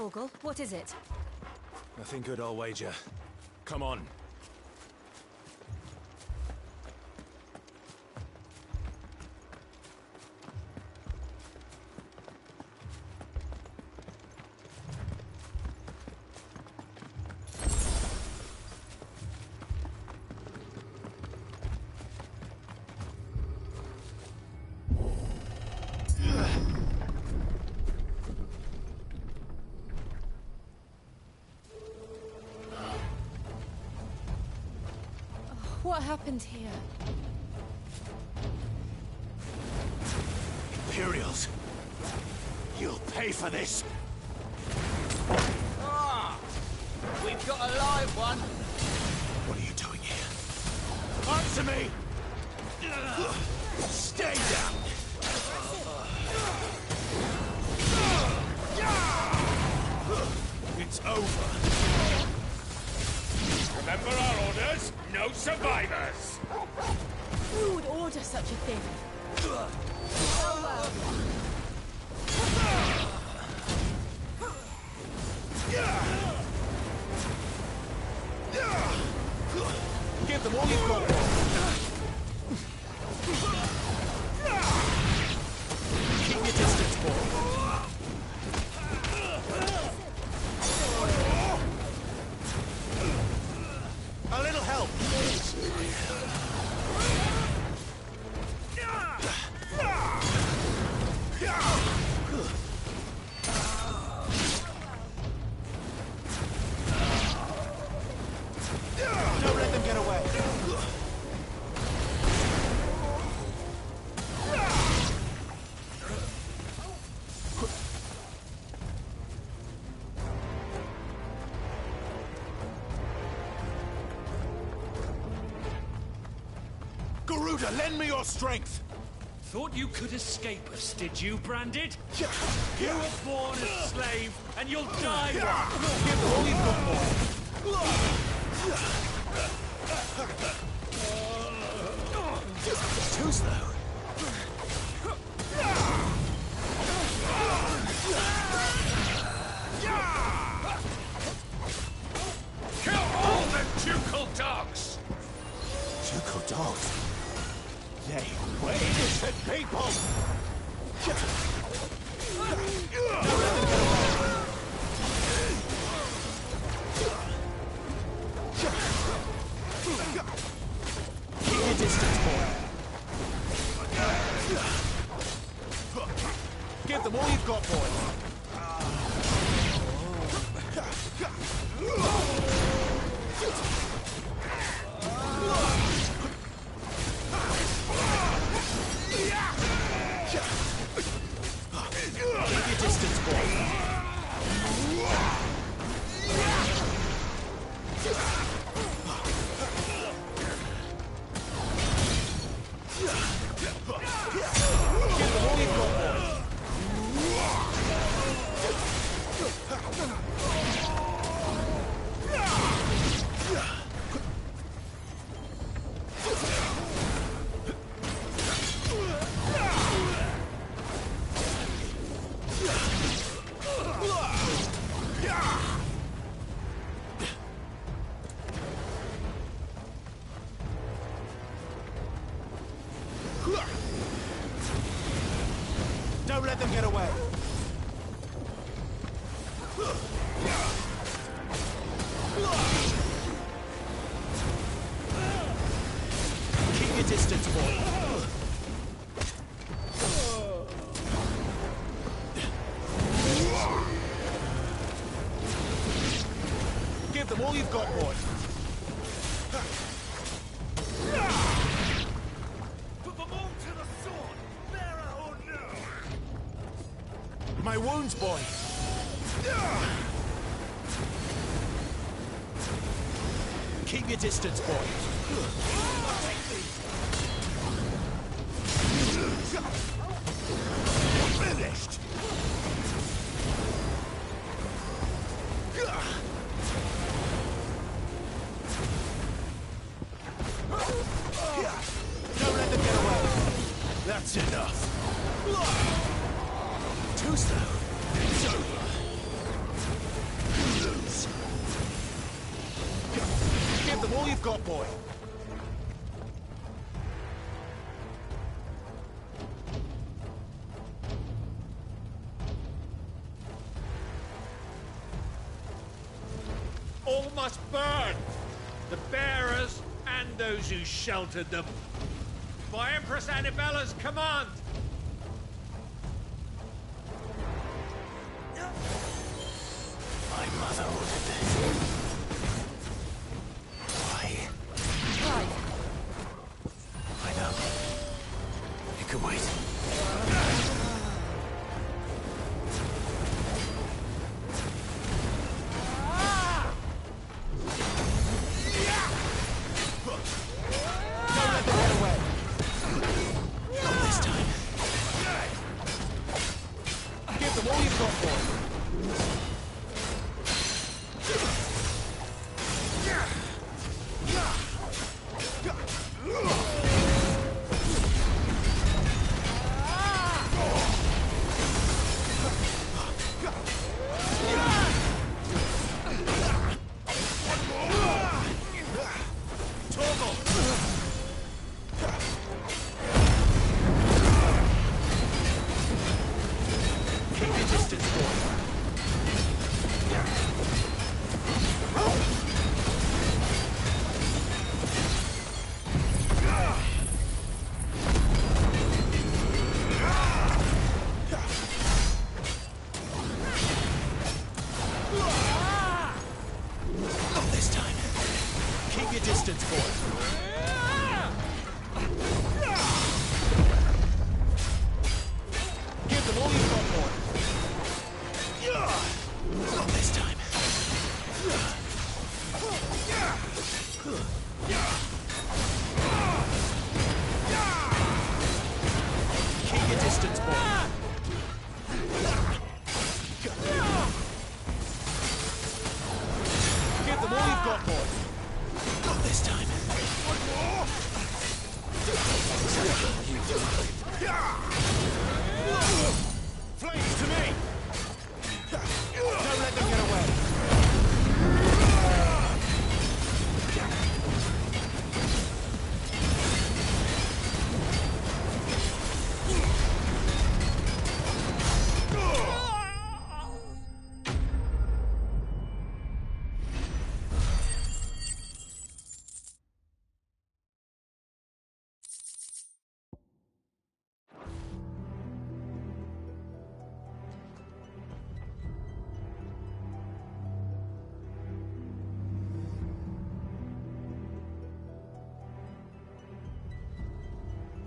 Torgal, what is it? Nothing good, I'll wager. Come on. What happened here? Imperials! You'll pay for this! Ah! We've got a live one! What are you doing here? Answer me! Stay down! It's over! Remember our orders? No survivors! Who would order such a thing? Give them all you've got! Keep your distance, boy! A little help! Don't let them get away! Garuda, lend me your strength! Thought you could escape us, did you, Branded? You were born a slave, and you'll die one! Give them all you've got, boy! Too slow. Kill all the ducal dogs! Ducal dogs? They were innocent people! Keep your distance, boy. Give them all you've got, boy. Keep your distance, boy. Give them all you've got, boy. Don't let them get away. Keep your distance, boy. Give them all you've got, boy. Put them all to the sword, bearer or no! My wounds, boy. Keep your distance, boy. Finished. Don't let them get away. That's enough. Too slow. It's over. all you've got, boy. All must burn! The bearers and those who sheltered them. By Empress Annabella's command! My mother ordered this. Why? Right. I know. It can wait. Don't let them get away. Not this time. Give them all you've got, boy.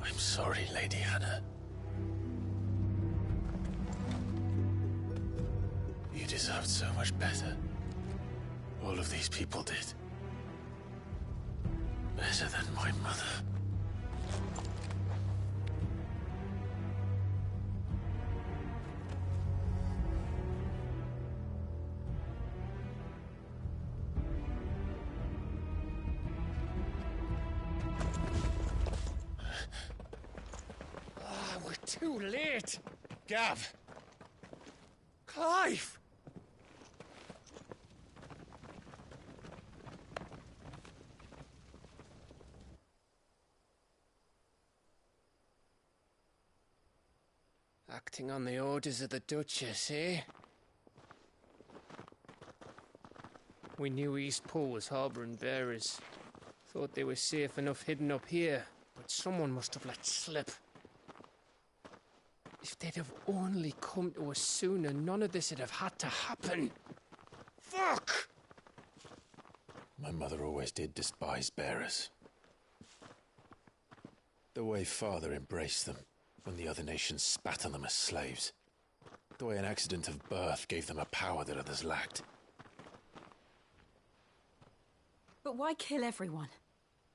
I'm sorry, Lady Hannah. You deserved so much better. All of these people did. Better than my mother. Too late! Gav! Clive! Acting on the orders of the Duchess, eh? We knew Eastpool was harbouring bearers. Thought they were safe enough hidden up here, but someone must have let slip. If they'd have only come to us sooner, none of this would have had to happen. Fuck! My mother always did despise bearers. The way Father embraced them when the other nations spat on them as slaves. The way an accident of birth gave them a power that others lacked. But why kill everyone?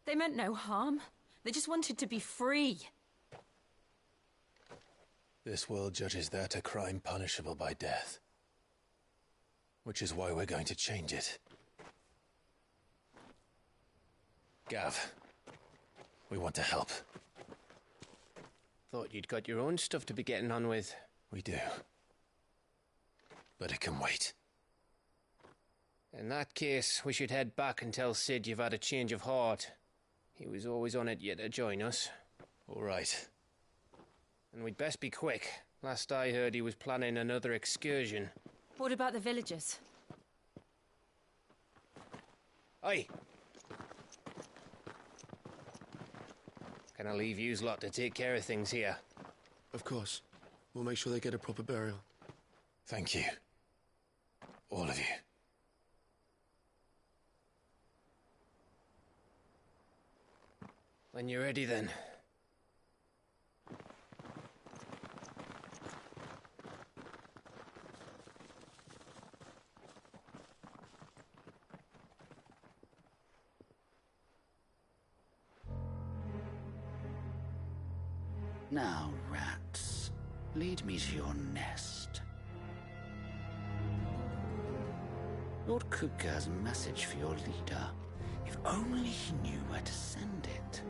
They meant no harm. They just wanted to be free. This world judges that a crime punishable by death. Which is why we're going to change it. Gav, we want to help. Thought you'd got your own stuff to be getting on with. We do. But it can wait. In that case, we should head back and tell Sid you've had a change of heart. He was always on it yet to join us. All right. And we'd best be quick. Last I heard, he was planning another excursion. What about the villagers? Aye. Can I leave yous lot to take care of things here? Of course. We'll make sure they get a proper burial. Thank you. All of you. When you're ready, then. Now, rats, lead me to your nest. Lord Kupka has a message for your leader. If only he knew where to send it.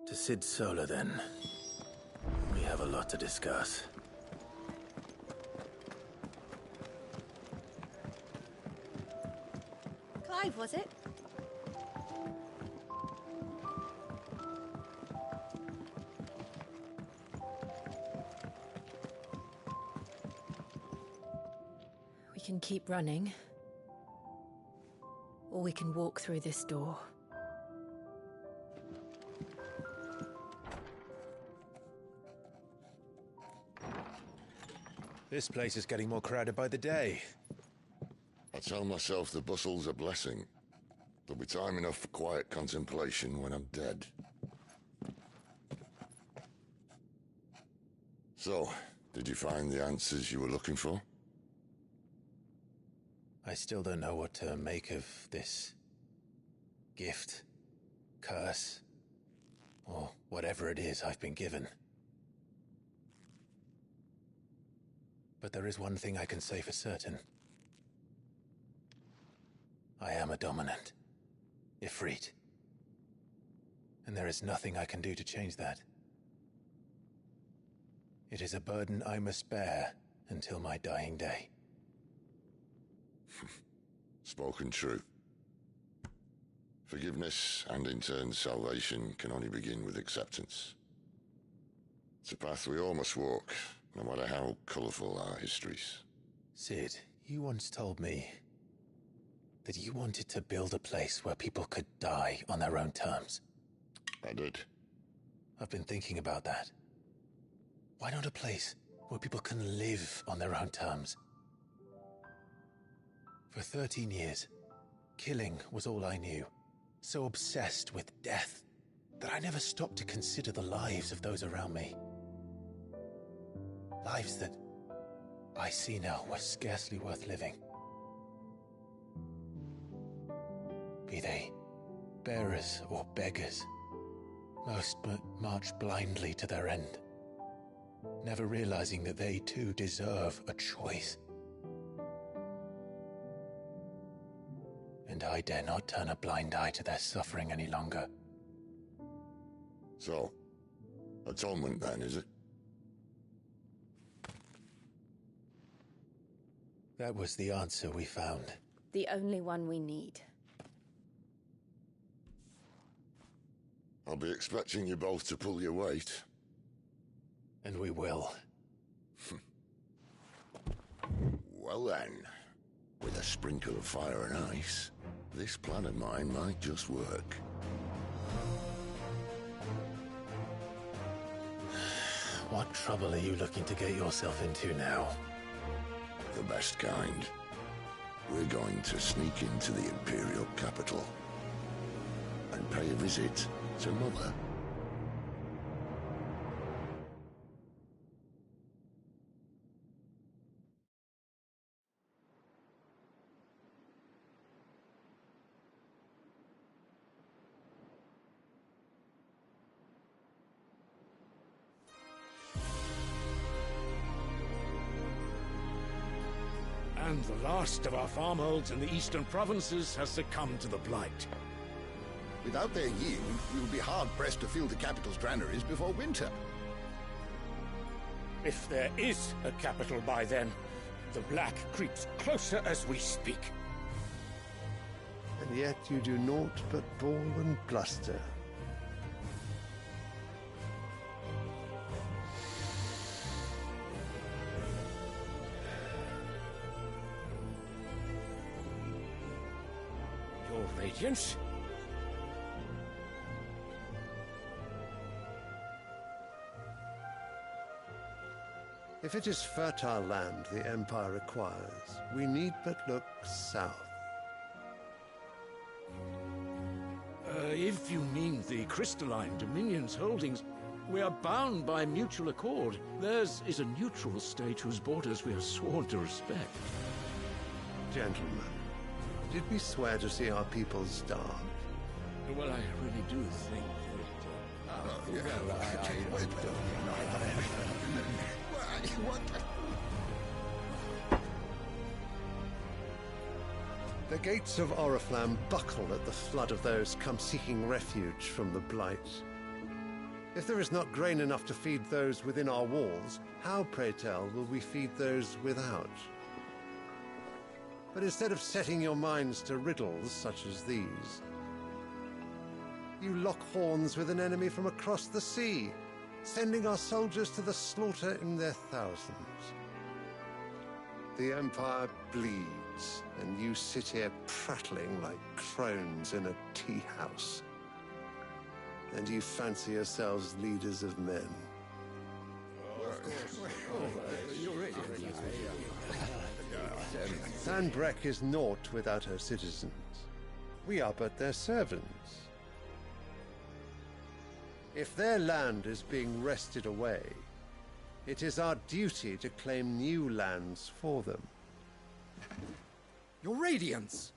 To Sid Solar, then. We have a lot to discuss. Clive, was it? We can keep running. Or we can walk through this door. This place is getting more crowded by the day. I tell myself the bustle's a blessing. There'll be time enough for quiet contemplation when I'm dead. So, did you find the answers you were looking for? I still don't know what to make of this gift, curse, or whatever it is I've been given. But there is one thing I can say for certain. I am a dominant, Ifrit. And there is nothing I can do to change that. It is a burden I must bear until my dying day. Spoken true. Forgiveness, and in turn salvation, can only begin with acceptance. It's a path we all must walk, no matter how colourful our histories. Sid, you once told me that you wanted to build a place where people could die on their own terms. I did. I've been thinking about that. Why not a place where people can live on their own terms? For 13 years, killing was all I knew. So obsessed with death that I never stopped to consider the lives of those around me. Lives that I see now were scarcely worth living. Be they bearers or beggars, most march blindly to their end, never realizing that they too deserve a choice. And I dare not turn a blind eye to their suffering any longer. So, atonement then, is it? That was the answer we found. The only one we need. I'll be expecting you both to pull your weight. And we will. Well then, with a sprinkle of fire and ice, this plan of mine might just work. What trouble are you looking to get yourself into now? The best kind. We're going to sneak into the Imperial capital and pay a visit to Mother. And the last of our farmholds in the eastern provinces has succumbed to the blight. Without their yield, we will be hard-pressed to fill the capital's granaries before winter. If there is a capital by then, the black creeps closer as we speak. And yet you do naught but bawl and bluster. Your Radiance? If it is fertile land the Empire requires, we need but look south. If you mean the crystalline Dominion's holdings, we are bound by mutual accord. Theirs is a neutral state whose borders we are sworn to respect. Gentlemen, did we swear to see our people starve? Well, I really do think The gates of Oriflamme buckle at the flood of those come seeking refuge from the blight. If there is not grain enough to feed those within our walls, how, pray tell, will we feed those without? But instead of setting your minds to riddles such as these, you lock horns with an enemy from across the sea, sending our soldiers to the slaughter in their thousands. The Empire bleeds, and you sit here prattling like crones in a tea house. And you fancy yourselves leaders of men. Sanbreque is naught without her citizens. We are but their servants. If their land is being wrested away, it is our duty to claim new lands for them. Your Radiance!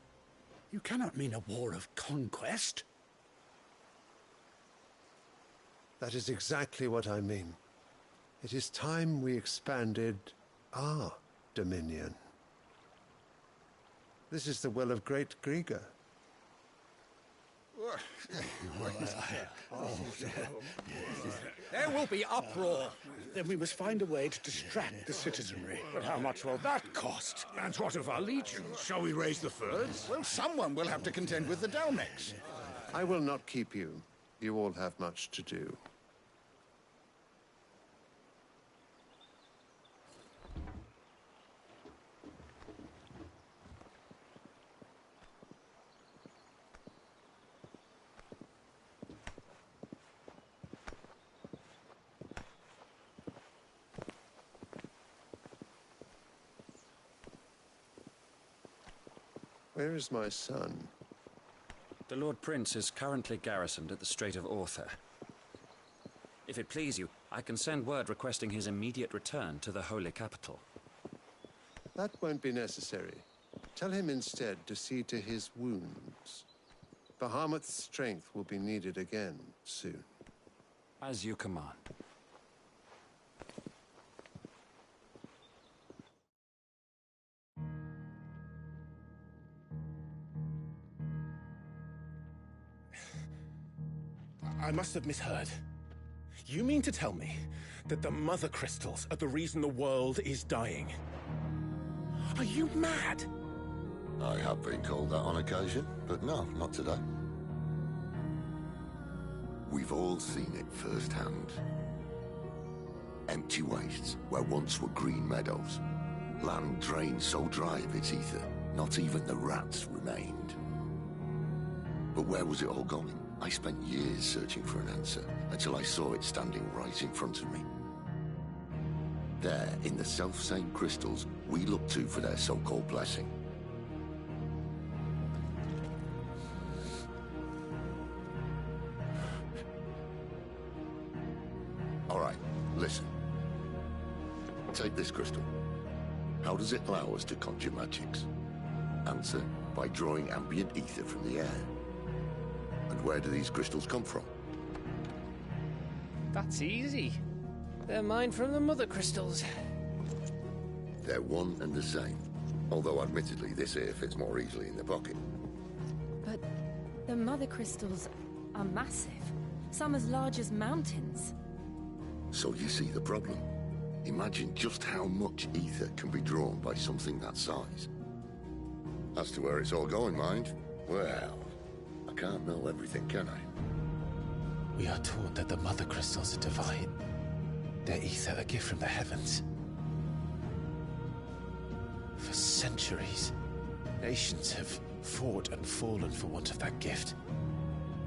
You cannot mean a war of conquest. That is exactly what I mean. It is time we expanded our dominion. This is the will of great Grieger. There will be uproar. Then we must find a way to distract the citizenry. But how much will that cost? And what of our legions? Shall we raise the furs? Well, someone will have to contend with the Dalmex. I will not keep you. You all have much to do. Where is my son? The Lord Prince is currently garrisoned at the Strait of Arthur. If it please you, I can send word requesting his immediate return to the Holy Capital. That won't be necessary. Tell him instead to see to his wounds. Bahamut's strength will be needed again soon. As you command. I must have misheard. You mean to tell me that the Mother Crystals are the reason the world is dying? Are you mad? I have been called that on occasion, but no, not today. We've all seen it firsthand. Empty wastes where once were green meadows. Land drained so dry of its ether, not even the rats remained. But where was it all going? I spent years searching for an answer, until I saw it standing right in front of me. There, in the self-same crystals we look to for their so-called blessing. All right, listen. Take this crystal. How does it allow us to conjure magics? Answer, by drawing ambient ether from the air. And where do these crystals come from? That's easy. They're mined from the Mother Crystals. They're one and the same. Although, admittedly, this here fits more easily in the pocket. But the mother crystals are massive. Some as large as mountains. So you see the problem. Imagine just how much ether can be drawn by something that size. As to where it's all going, mind, well, I can't know everything, can I? We are taught that the mother crystals are divine. Their ether a gift from the heavens. For centuries, nations have fought and fallen for want of that gift.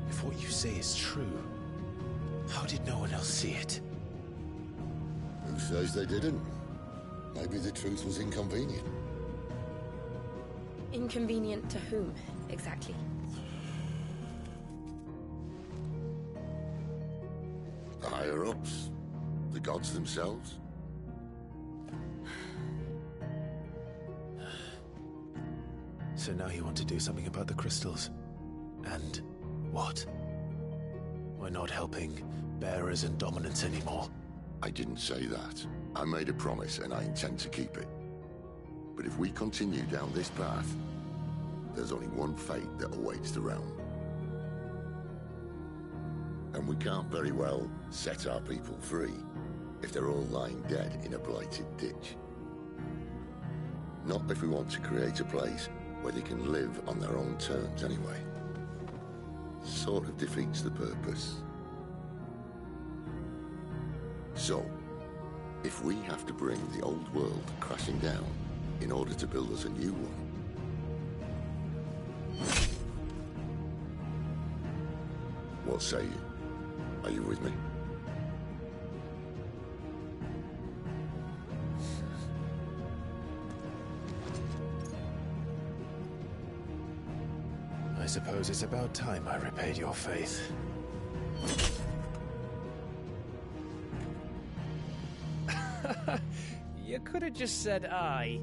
If what you say is true, how did no one else see it? Who says they didn't? Maybe the truth was inconvenient. Inconvenient to whom, exactly? The higher-ups? The gods themselves? So now you want to do something about the crystals? And what? We're not helping bearers and dominants anymore. I didn't say that. I made a promise and I intend to keep it. But if we continue down this path, there's only one fate that awaits the realm. And we can't very well set our people free if they're all lying dead in a blighted ditch. Not if we want to create a place where they can live on their own terms anyway. Sort of defeats the purpose. So, if we have to bring the old world crashing down in order to build us a new one, what say you? Are you with me? I suppose it's about time I repaid your faith. You could have just said aye.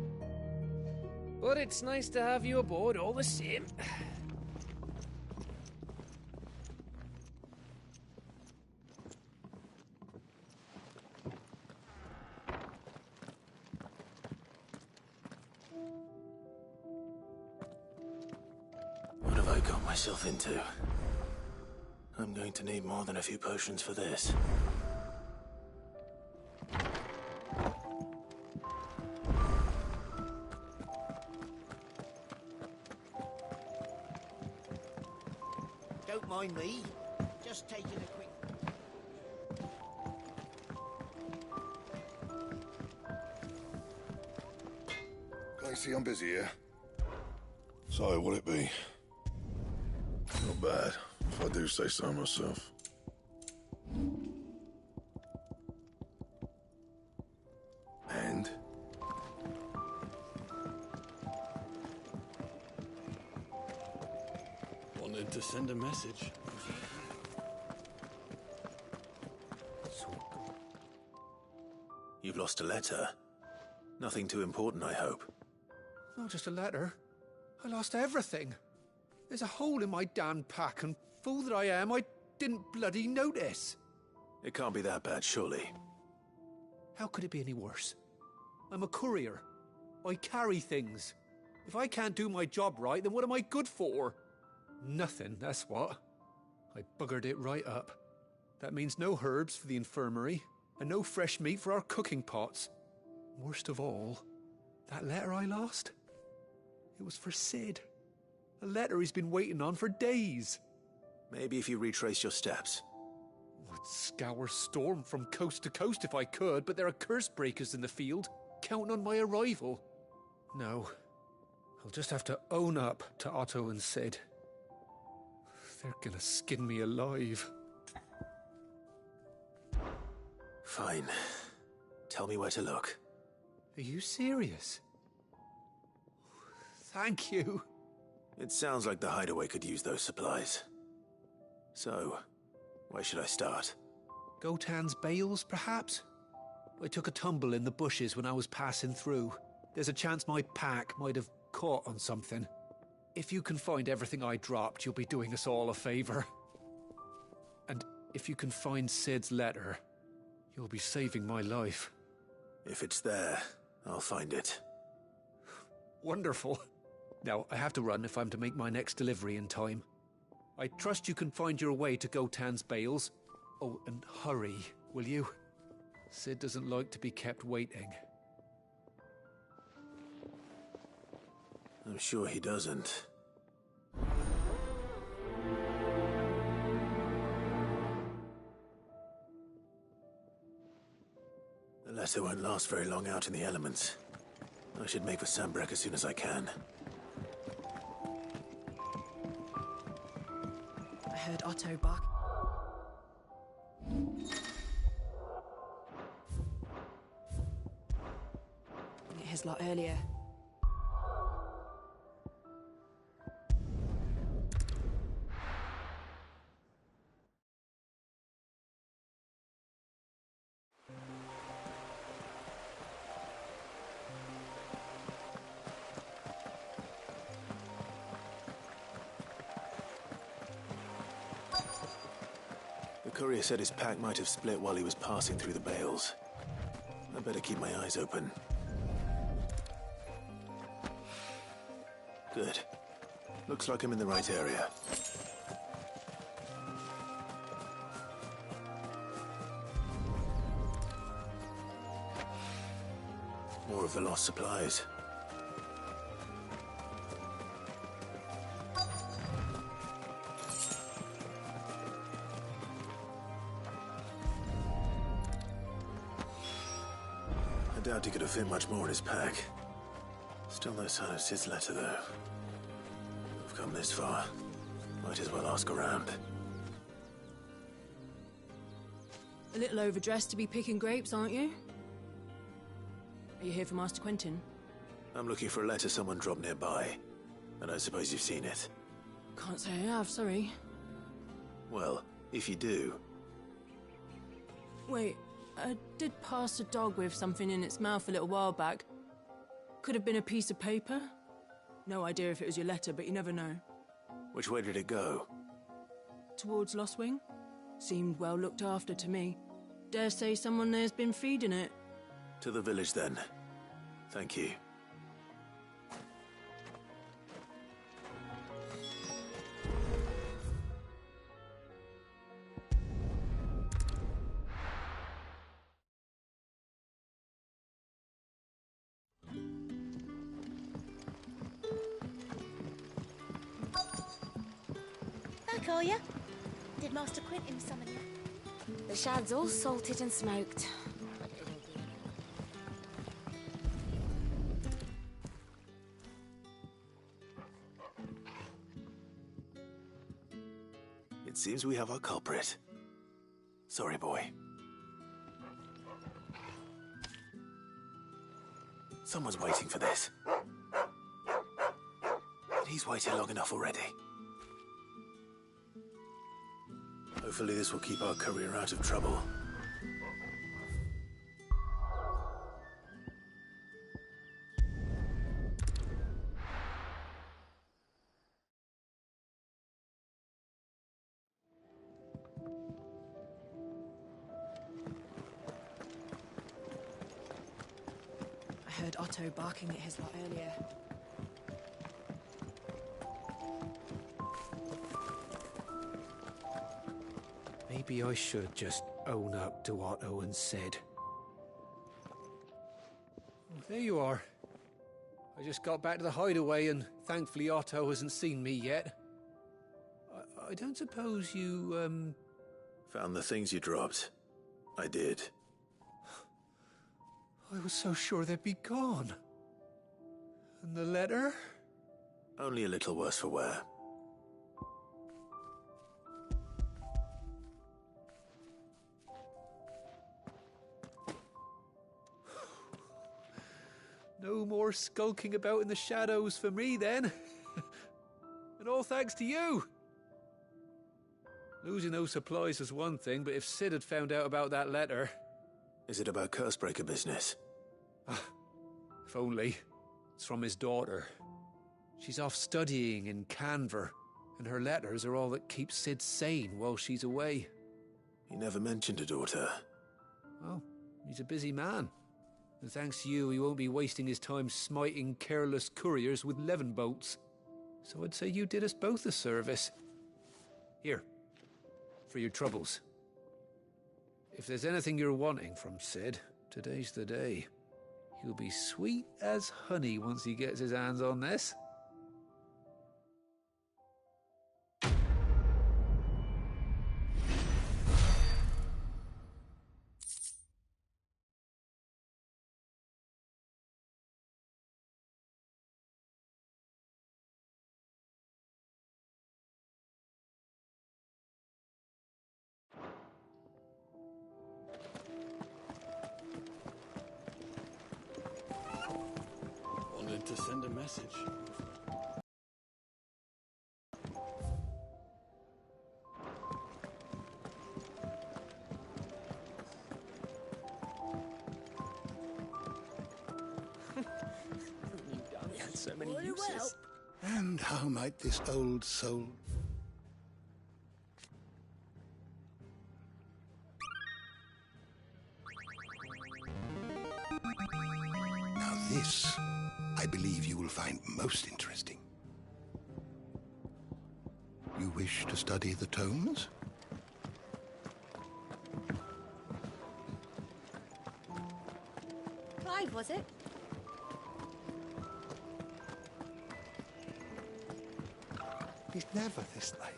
But it's nice to have you aboard all the same. What have I got myself into? I'm going to need more than a few potions for this. Don't mind me. Just taking a quick... Casey, I'm busy here. So, will it be? Not bad, if I do say so myself. And? Wanted to send a message. You've lost a letter. Nothing too important, I hope. Not just a letter. I lost everything. There's a hole in my damn pack, and fool that I am, I didn't bloody notice. It can't be that bad, surely. How could it be any worse? I'm a courier. I carry things. If I can't do my job right, then what am I good for? Nothing, that's what. I buggered it right up. That means no herbs for the infirmary, and no fresh meat for our cooking pots. Worst of all, that letter I lost? It was for Sid. A letter he's been waiting on for days. Maybe if you retrace your steps. I'd scour Storm from coast to coast if I could, but there are curse breakers in the field, counting on my arrival. No. I'll just have to own up to Otto and Sid. They're gonna skin me alive. Fine. Tell me where to look. Are you serious? Thank you. It sounds like the hideaway could use those supplies. So, where should I start? Gotan's bales, perhaps? I took a tumble in the bushes when I was passing through. There's a chance my pack might have caught on something. If you can find everything I dropped, you'll be doing us all a favor. And if you can find Sid's letter, you'll be saving my life. If it's there, I'll find it. Wonderful. Now, I have to run if I'm to make my next delivery in time. I trust you can find your way to Gotan's bales. Oh, and hurry, will you? Sid doesn't like to be kept waiting. I'm sure he doesn't. The letter won't last very long out in the elements. I should make for Sandbreck as soon as I can. I heard Otto bark. His lot earlier. The courier said his pack might have split while he was passing through the bales. I better keep my eyes open. Good. Looks like I'm in the right area. More of the lost supplies. I doubt he could have fit much more in his pack. Still no sign of Sid's letter, though. We've come this far. Might as well ask around. A little overdressed to be picking grapes, aren't you? Are you here for Master Quentin? I'm looking for a letter someone dropped nearby. And I suppose you've seen it. Can't say I have, sorry. Well, if you do... Wait, I did pass a dog with something in its mouth a little while back. Could have been a piece of paper. No idea if it was your letter, but you never know. Which way did it go? Towards Lostwing. Seemed well looked after to me. Dare say someone there's been feeding it. To the village, then. Thank you. Back, are ya? Did Master Quentin summon you? The shad's all salted and smoked. It seems we have our culprit. Sorry, boy. Someone's waiting for this. And he's waited long enough already. Hopefully this will keep our courier out of trouble. I heard Otto barking at his lot earlier. Maybe I should just own up to Otto and Sid. Oh, there you are. I just got back to the hideaway and thankfully Otto hasn't seen me yet. I don't suppose you, Found the things you dropped. I did. I was so sure they'd be gone. And the letter? Only a little worse for wear. No more skulking about in the shadows for me, then. And all thanks to you. Losing those supplies was one thing, but if Sid had found out about that letter... Is it about Cursebreaker business? If only. It's from his daughter. She's off studying in Canver, and her letters are all that keeps Sid sane while she's away. He never mentioned a daughter. Well, he's a busy man. And thanks to you, he won't be wasting his time smiting careless couriers with levin bolts. So I'd say you did us both a service. Here, for your troubles. If there's anything you're wanting from Sid, today's the day. He'll be sweet as honey once he gets his hands on this. Wanted to send a message. We had so many uses. And how might this old soul... Now this, I believe you will find most interesting. You wish to study the tomes? Clive, was it? He's never this late.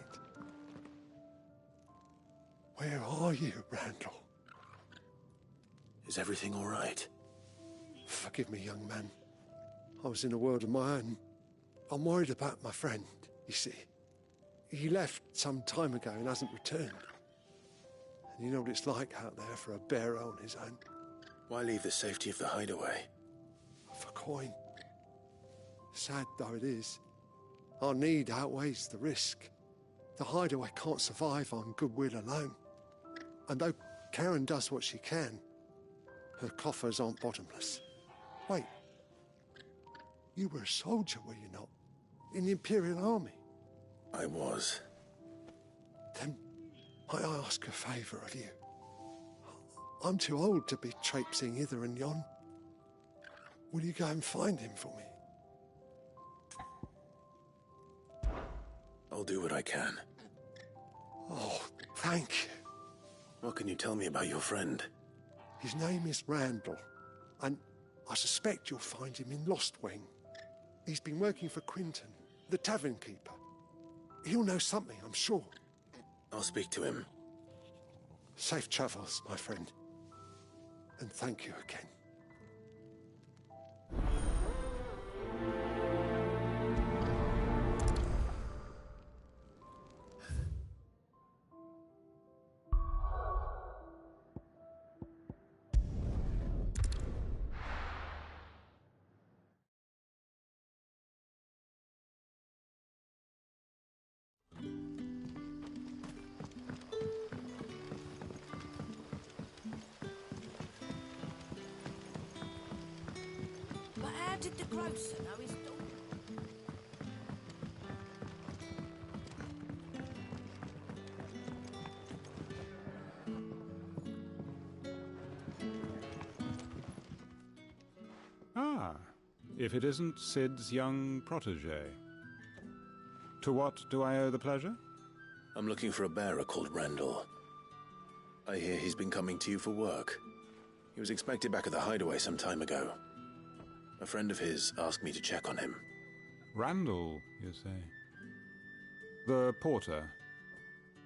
Where are you, Randall? Is everything all right? Forgive me, young man. I was in a world of my own. I'm worried about my friend, you see. He left some time ago and hasn't returned. And you know what it's like out there for a bearer on his own. Why leave the safety of the hideaway? For coin. Sad though it is, our need outweighs the risk. The hideaway can't survive on goodwill alone. And though Karen does what she can, her coffers aren't bottomless. Wait. You were a soldier, were you not? In the Imperial Army? I was. Then might I ask a favour of you? I'm too old to be traipsing hither and yon. Will you go and find him for me? I'll do what I can. Oh, thank you. What can you tell me about your friend? His name is Randall, and I suspect you'll find him in Lost Wing. He's been working for Quinton, the tavern keeper. He'll know something, I'm sure. I'll speak to him. Safe travels, my friend. And thank you again. But how did the grocer know his daughter? Ah, if it isn't Sid's young protege. To what do I owe the pleasure? I'm looking for a bearer called Randall. I hear he's been coming to you for work. He was expected back at the hideaway some time ago. A friend of his asked me to check on him. Randall, you say? The porter?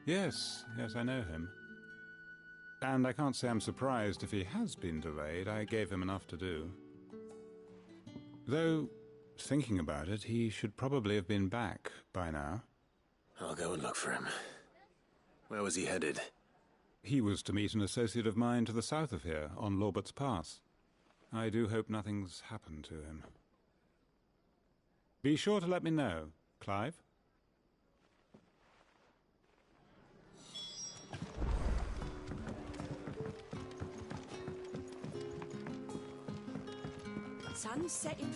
Yes, I know him. And I can't say I'm surprised if he has been delayed. I gave him enough to do. Though, thinking about it, he should probably have been back by now. I'll go and look for him. Where was he headed? He was to meet an associate of mine to the south of here, on Lorbert's Pass. I do hope nothing's happened to him. Be sure to let me know, Clive. Sun's setting.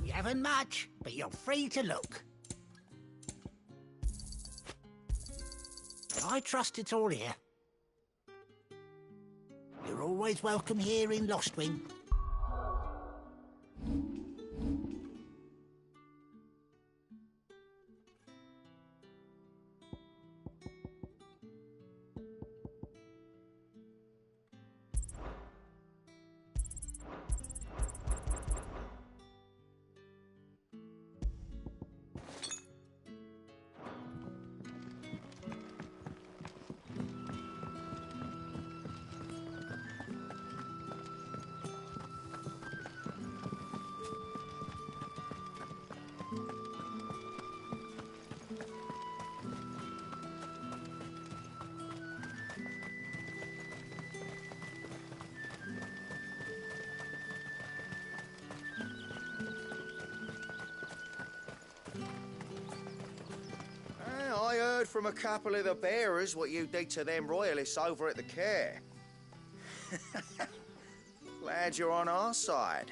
You haven't much, but you're free to look. I trust it's all here. You're always welcome here in Lost Wing. from a couple of the bearers what you did to them royalists over at the care. Glad you're on our side.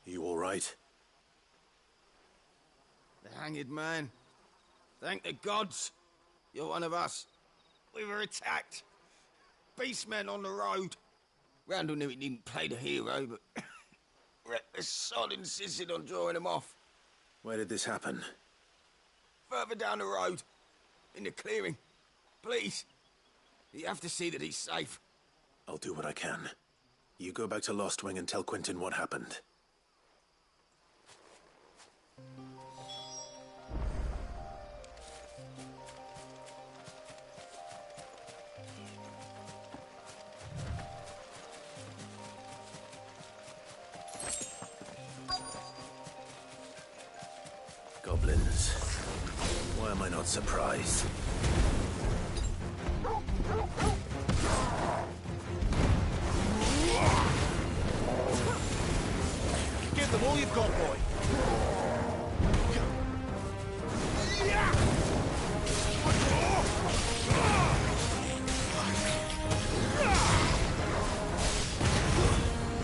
You all right? The hanged man. Thank the gods. You're one of us. We were attacked. Beastmen on the road. Randall knew he didn't play the hero, but reckless sod insisted on drawing him off. Where did this happen? Further down the road. In the clearing. Please. You have to see that he's safe. I'll do what I can. You go back to Lost Wing and tell Quentin what happened. Goblins. Why am I not surprised? Give them all you've got, boy.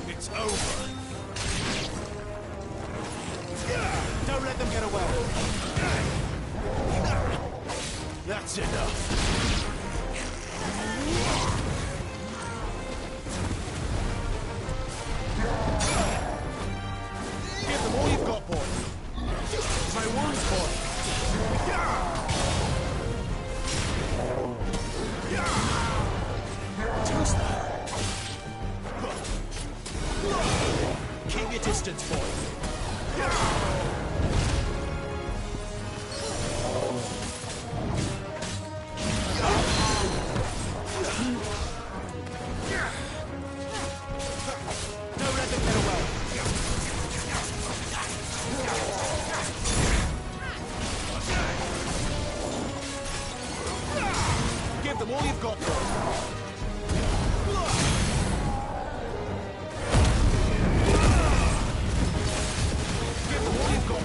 It's over. Don't let them get away. That's enough. Give them all you've got, boy. My wounds, boy. Toast that. Keep your distance, boy. Don't let them get away. Give them all you've got, boy. Give them all you've got.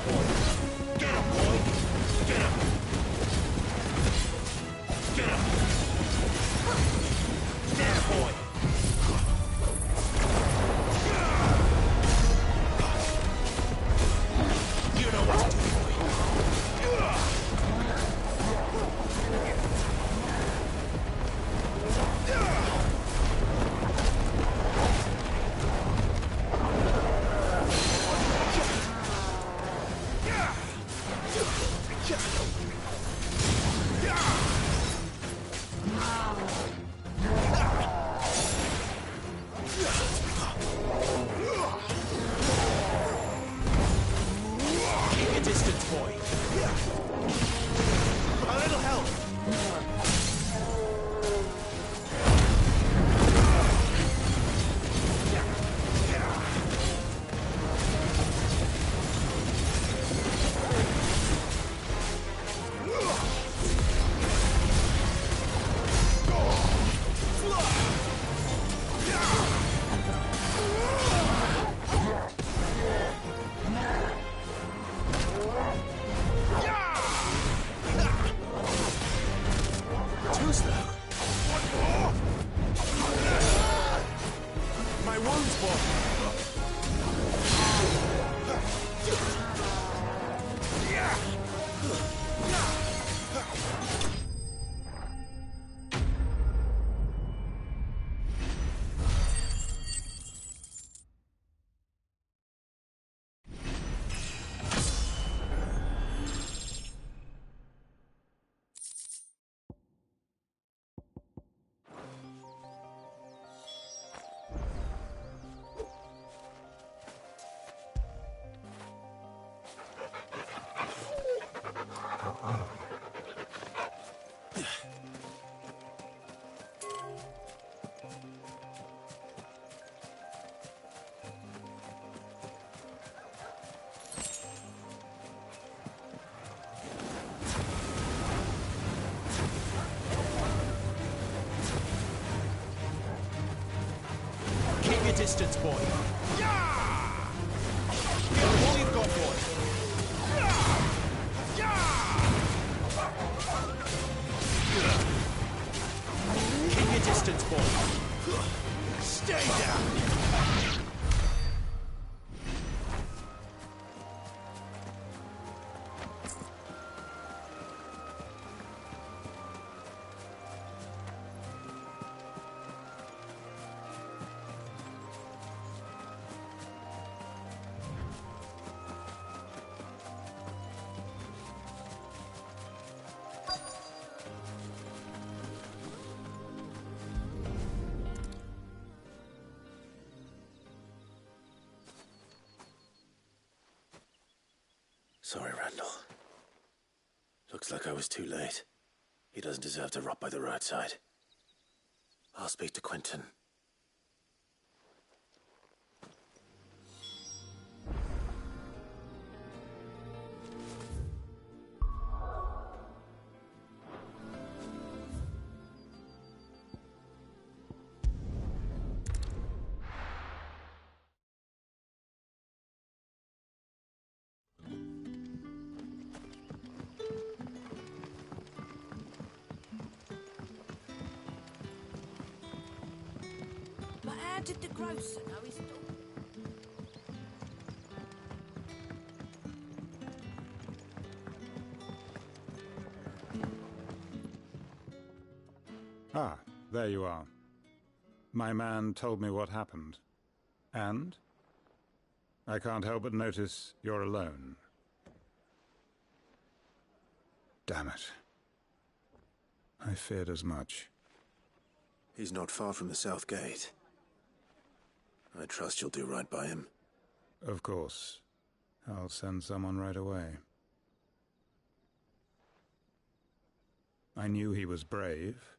your distance, boy. Give them all you've got, boy. Keep your distance, boy. Stay down. Sorry, Randall. Looks like I was too late. He doesn't deserve to rot by the roadside. I'll speak to Quentin. But how did the grocer know his dog? Ah, there you are. My man told me what happened. And? I can't help but notice you're alone. Damn it. I feared as much. He's not far from the South Gate. I trust you'll do right by him. Of course. I'll send someone right away. I knew he was brave,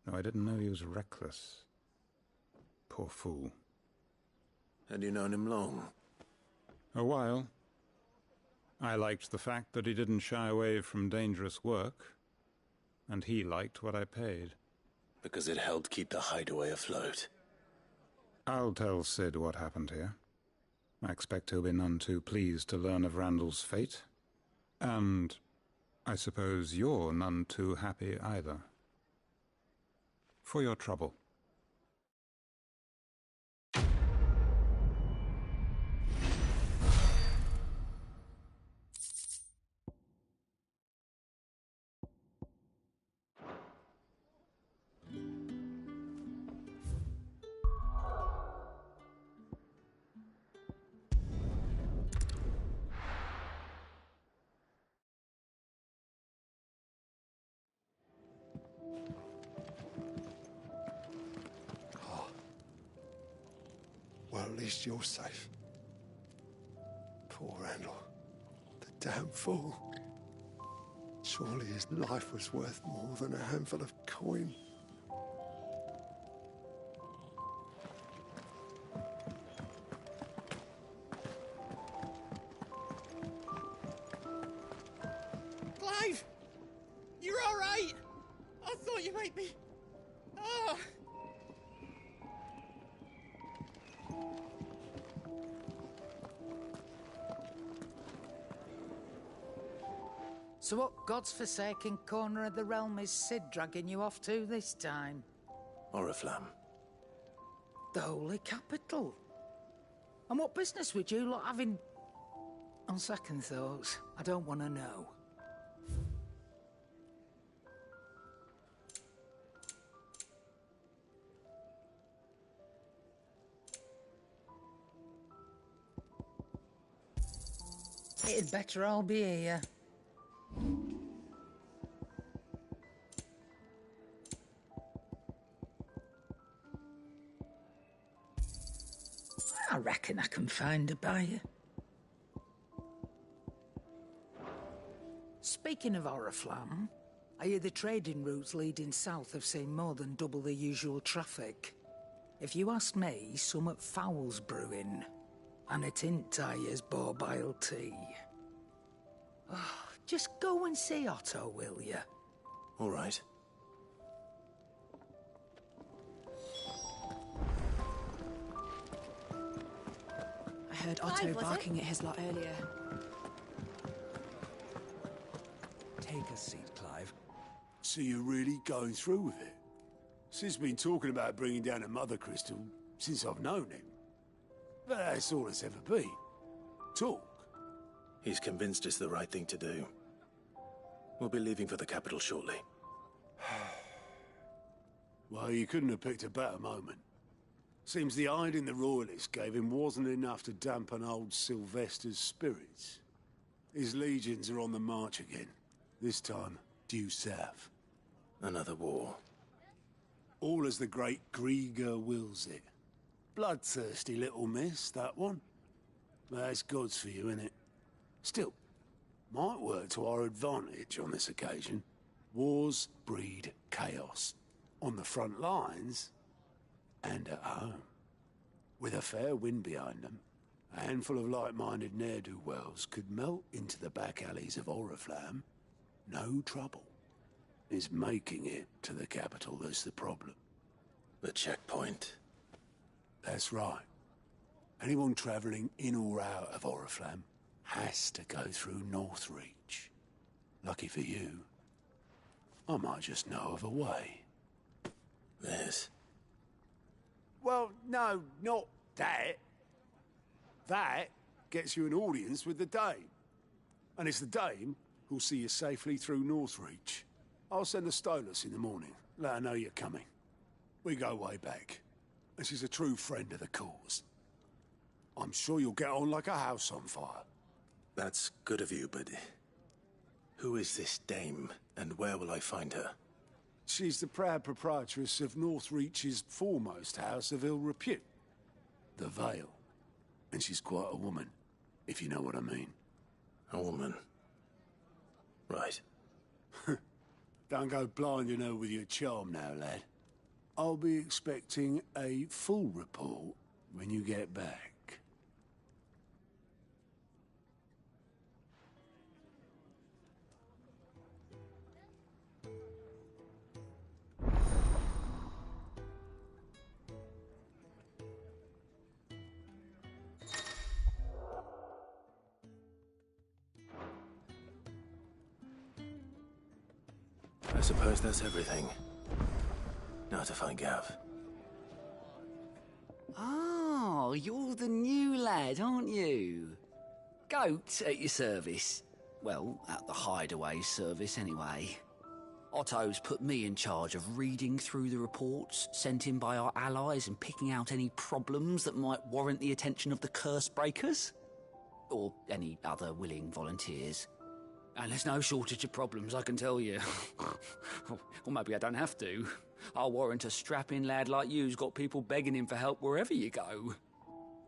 though I didn't know he was reckless. Poor fool. Had you known him long? A while. I liked the fact that he didn't shy away from dangerous work, and he liked what I paid. Because it helped keep the hideaway afloat. I'll tell Sid what happened here. I expect he'll be none too pleased to learn of Randall's fate. And I suppose you're none too happy either. For your trouble. Well, at least you're safe. Poor Randall. The damn fool. Surely his life was worth more than a handful of coin. Clive! You're all right! I thought you might be... Ah! So what god's-forsaken corner of the realm is Sid dragging you off to this time? Oriflamme. The Holy Capital. And what business would you lot have in... On second thoughts, I don't want to know. It'd better all be here. I reckon I can find a buyer. Speaking of Oriflamme, I hear the trading routes leading south have seen more than double the usual traffic. If you ask me, somewhat foul's brewing. And it ain't Tyre's borbile tea. Oh, just go and see Otto, will you? All right. heard Otto barking at his lot earlier. Take a seat, Clive. So you're really going through with it? Sid's been talking about bringing down a mother crystal since I've known him. But that's all it's ever been. Talk. He's convinced it's the right thing to do. We'll be leaving for the capital shortly. Well, you couldn't have picked a better moment. Seems the hiding the Royalists gave him wasn't enough to dampen old Sylvester's spirits. His legions are on the march again. This time, due south. Another war. All as the great Grieger wills it. Bloodthirsty little miss, that one. But that's God's for you, innit? Still, might work to our advantage on this occasion. Wars breed chaos. On the front lines, and at home. With a fair wind behind them, a handful of like-minded ne'er-do-wells could melt into the back alleys of Oriflamme. No trouble. It's making it to the capital that's the problem. The checkpoint. That's right. Anyone travelling in or out of Oriflamme has to go through Northreach. Lucky for you, I might just know of a way. This? Well, no, not that. That gets you an audience with the Dame. And it's the Dame who'll see you safely through Northreach. I'll send the Stolas in the morning. Let her know you're coming. We go way back. And she's a true friend of the cause. I'm sure you'll get on like a house on fire. That's good of you, but... who is this Dame, and where will I find her? She's the proud proprietress of Northreach's foremost house of ill repute. The Vale. And she's quite a woman, if you know what I mean. A woman? Right. Don't go blinding her with your charm now, lad. I'll be expecting a full report when you get back. I suppose that's everything. Now to find Gav. Oh, you're the new lad, aren't you? Goat at your service. Well, at the hideaway service, anyway. Otto's put me in charge of reading through the reports sent in by our allies and picking out any problems that might warrant the attention of the curse breakers. Or any other willing volunteers. And there's no shortage of problems, I can tell you. Or maybe I don't have to. I'll warrant a strapping lad like you's got people begging him for help wherever you go.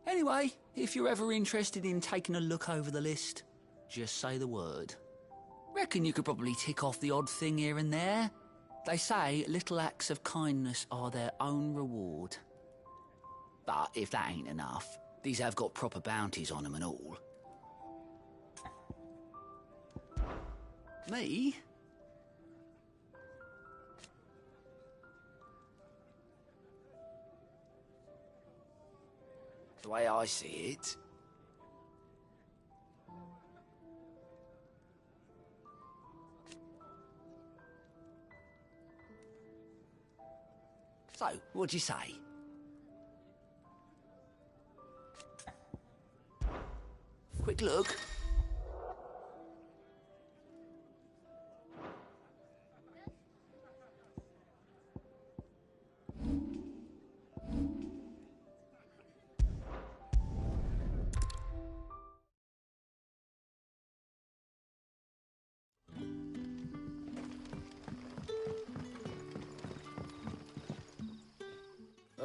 Anyway, if you're ever interested in taking a look over the list, just say the word. Reckon you could probably tick off the odd thing here and there. They say little acts of kindness are their own reward. But if that ain't enough, these have got proper bounties on them and all. Me? The way I see it... So, what'd you say? Quick look.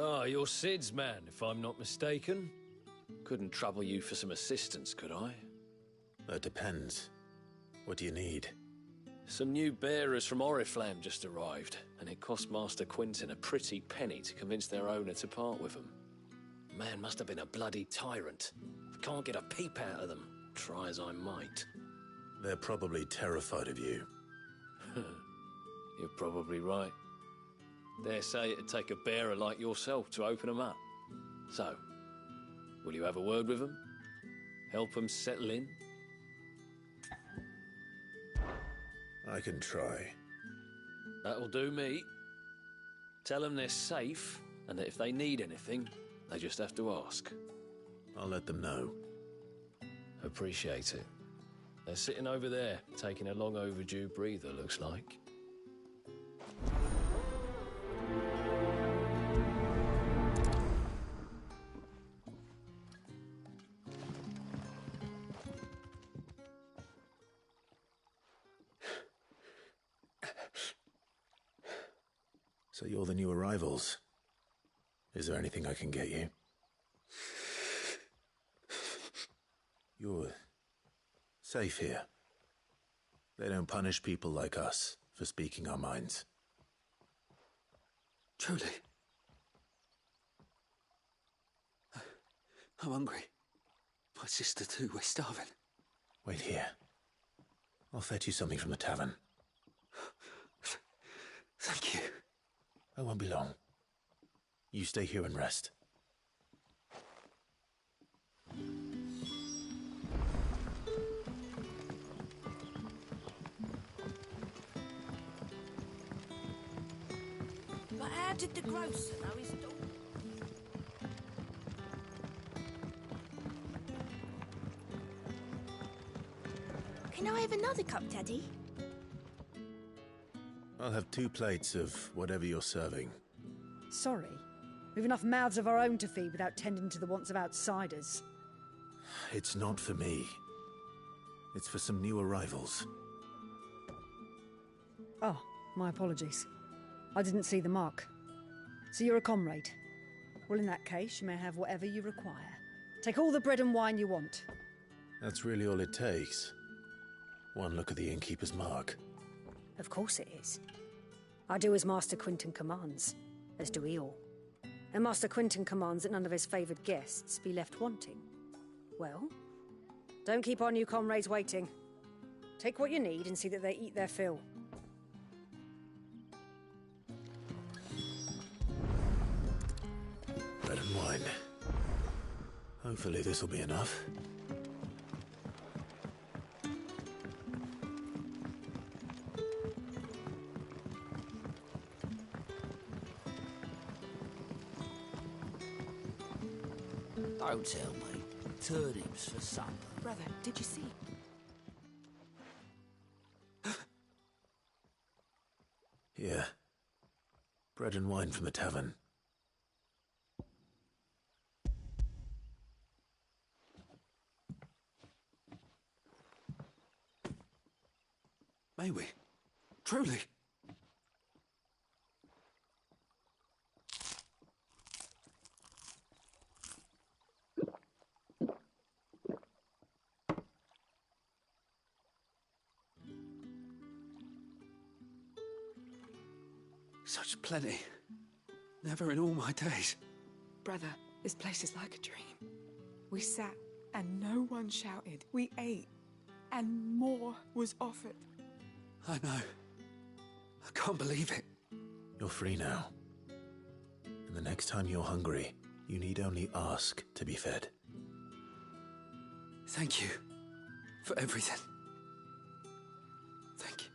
Ah, you're Sid's man, if I'm not mistaken. Couldn't trouble you for some assistance, could I? That depends. What do you need? Some new bearers from Oriflamme just arrived, and it cost Master Quintin a pretty penny to convince their owner to part with them. Man must have been a bloody tyrant. Can't get a peep out of them, try as I might. They're probably terrified of you. You're probably right. Dare say it'd take a bearer like yourself to open them up. So, will you have a word with them? Help them settle in? I can try. That'll do me. Tell them they're safe, and that if they need anything, they just have to ask. I'll let them know. Appreciate it. They're sitting over there, taking a long overdue breather, looks like. So you're the new arrivals. Is there anything I can get you? You're safe here. They don't punish people like us for speaking our minds. Truly. I'm hungry. My sister too, we're starving. Wait here. I'll fetch you something from the tavern. Thank you. I won't be long. You stay here and rest. But how did the grocer know his dog? Can I have another cup, Daddy? I'll have 2 plates of whatever you're serving. Sorry. We've enough mouths of our own to feed without tending to the wants of outsiders. It's not for me. It's for some new arrivals. Oh, my apologies. I didn't see the mark. So you're a comrade. Well, in that case, you may have whatever you require. Take all the bread and wine you want. That's really all it takes. One look at the innkeeper's mark. Of course it is. I do as Master Quinton commands, as do we all. And Master Quinton commands that none of his favoured guests be left wanting. Well, don't keep our new comrades waiting. Take what you need and see that they eat their fill. Bread and wine. Hopefully this'll be enough. Don't tell me. Turnips for supper. Brother, did you see? Here. Bread and wine from the tavern. May we? Truly? Such plenty. Never in all my days. Brother, this place is like a dream. We sat and no one shouted. We ate and more was offered. I know. I can't believe it. You're free now. And the next time you're hungry, you need only ask to be fed. Thank you for everything. Thank you.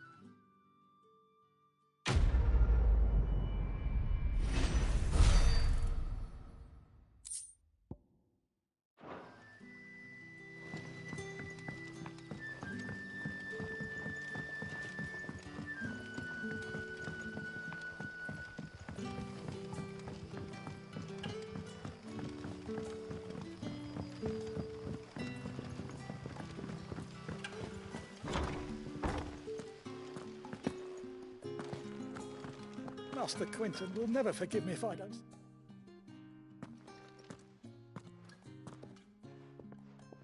Master Quinton will never forgive me if I don't.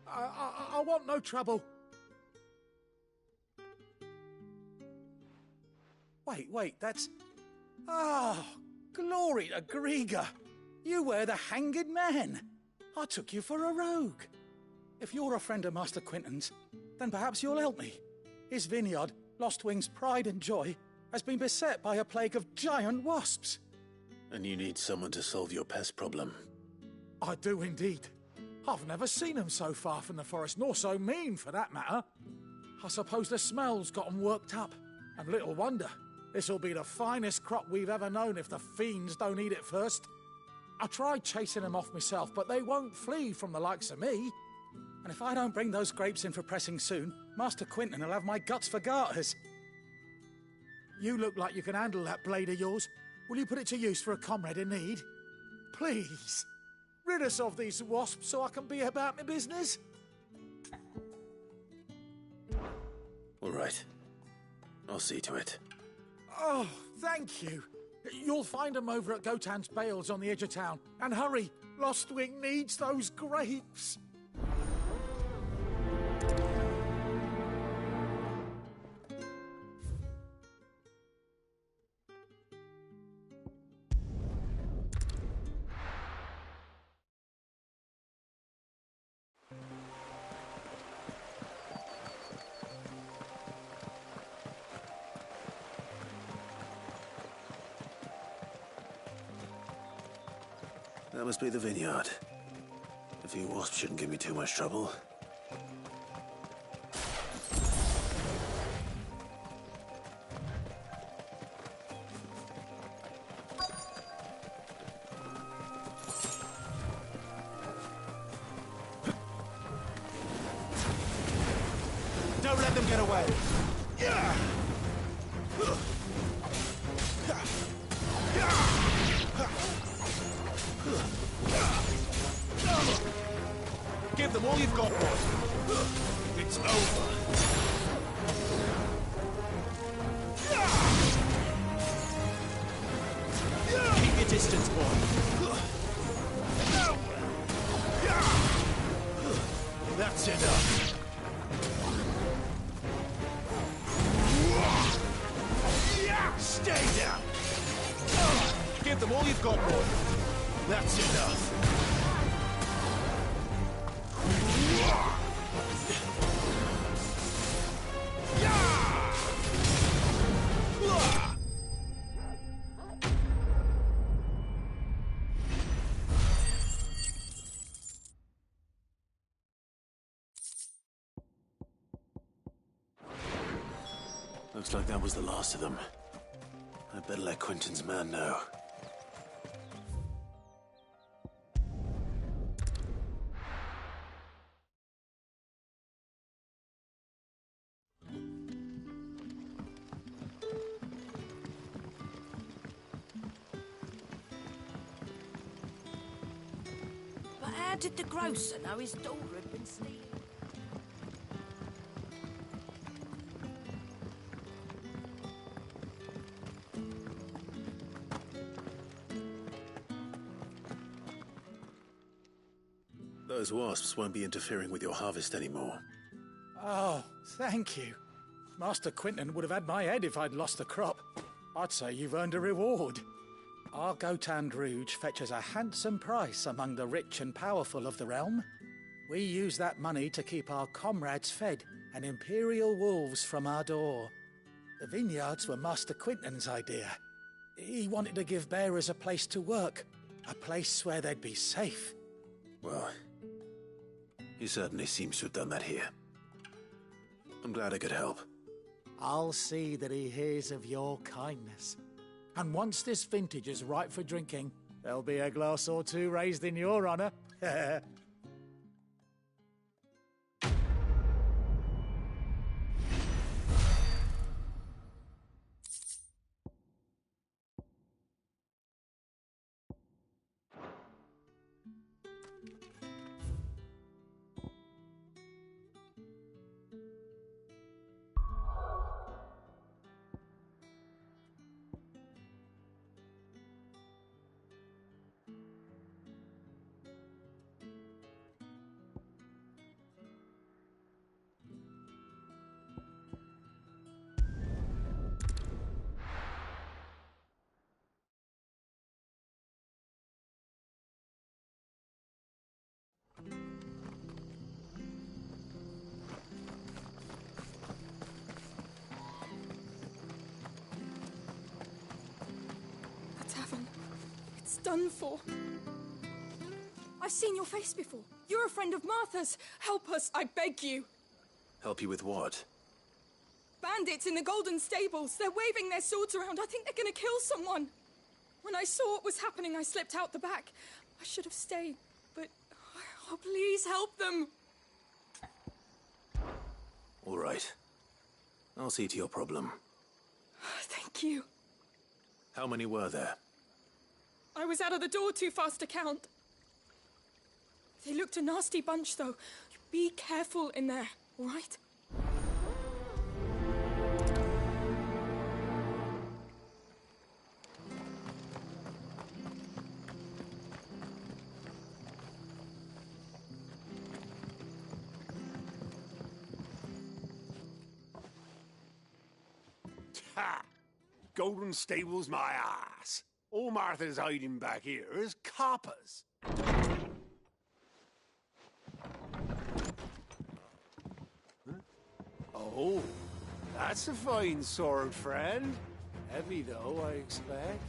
I want no trouble. Wait, that's... Ah, glory to Griga. You were the hanged man. I took you for a rogue. If you're a friend of Master Quinton's, then perhaps you'll help me. His vineyard, Lost Wing's pride and joy, has been beset by a plague of giant wasps. And you need someone to solve your pest problem. I do indeed. I've never seen 'em so far from the forest, nor so mean, for that matter. I suppose the smell's got 'em worked up. And little wonder. This'll be the finest crop we've ever known if the fiends don't eat it first. I tried chasing 'em off myself, but they won't flee from the likes of me. And if I don't bring those grapes in for pressing soon, Master Quinton will have my guts for garters. You look like you can handle that blade of yours. Will you put it to use for a comrade in need? Please, rid us of these wasps so I can be about my business. All right. I'll see to it. Oh, thank you. You'll find 'em over at Gotan's Bales on the edge of town. And hurry, Lostwing needs those grapes. That must be the vineyard. A few wasps shouldn't give me too much trouble. Don't let them get away. Give them all you've got, boy. It's over. Keep your distance, boy. That's enough. Stay down. Give them all you've got, boy. That's enough. Looks like that was the last of them. I'd better let Quinton's man know. But how did the grocer know his daughter had been stealing? Those wasps won't be interfering with your harvest anymore. Oh, thank you. Master Quinton would have had my head if I'd lost the crop. I'd say you've earned a reward. Our Gotan Rouge fetches a handsome price among the rich and powerful of the realm. We use that money to keep our comrades fed and imperial wolves from our door. The vineyards were Master Quinton's idea. He wanted to give bearers a place to work, a place where they'd be safe. Well, he certainly seems to have done that here. I'm glad I could help. I'll see that he hears of your kindness. And once this vintage is ripe for drinking, there'll be a glass or two raised in your honor. The tavern. It's done for. I've seen your face before. You're a friend of Martha's. Help us, I beg you. Help you with what? Bandits in the Golden Stables. They're waving their swords around. I think they're gonna kill someone. When I saw what was happening, I slipped out the back. I should have stayed, but... Oh, please help them. All right. I'll see to your problem. Thank you. How many were there? I was out of the door too fast to count. They looked a nasty bunch, though. Be careful in there, all right? Ha! Golden Stables my ass. All Martha's hiding back here is coppers. Huh? Oh, that's a fine sword, friend. Heavy, though, I expect.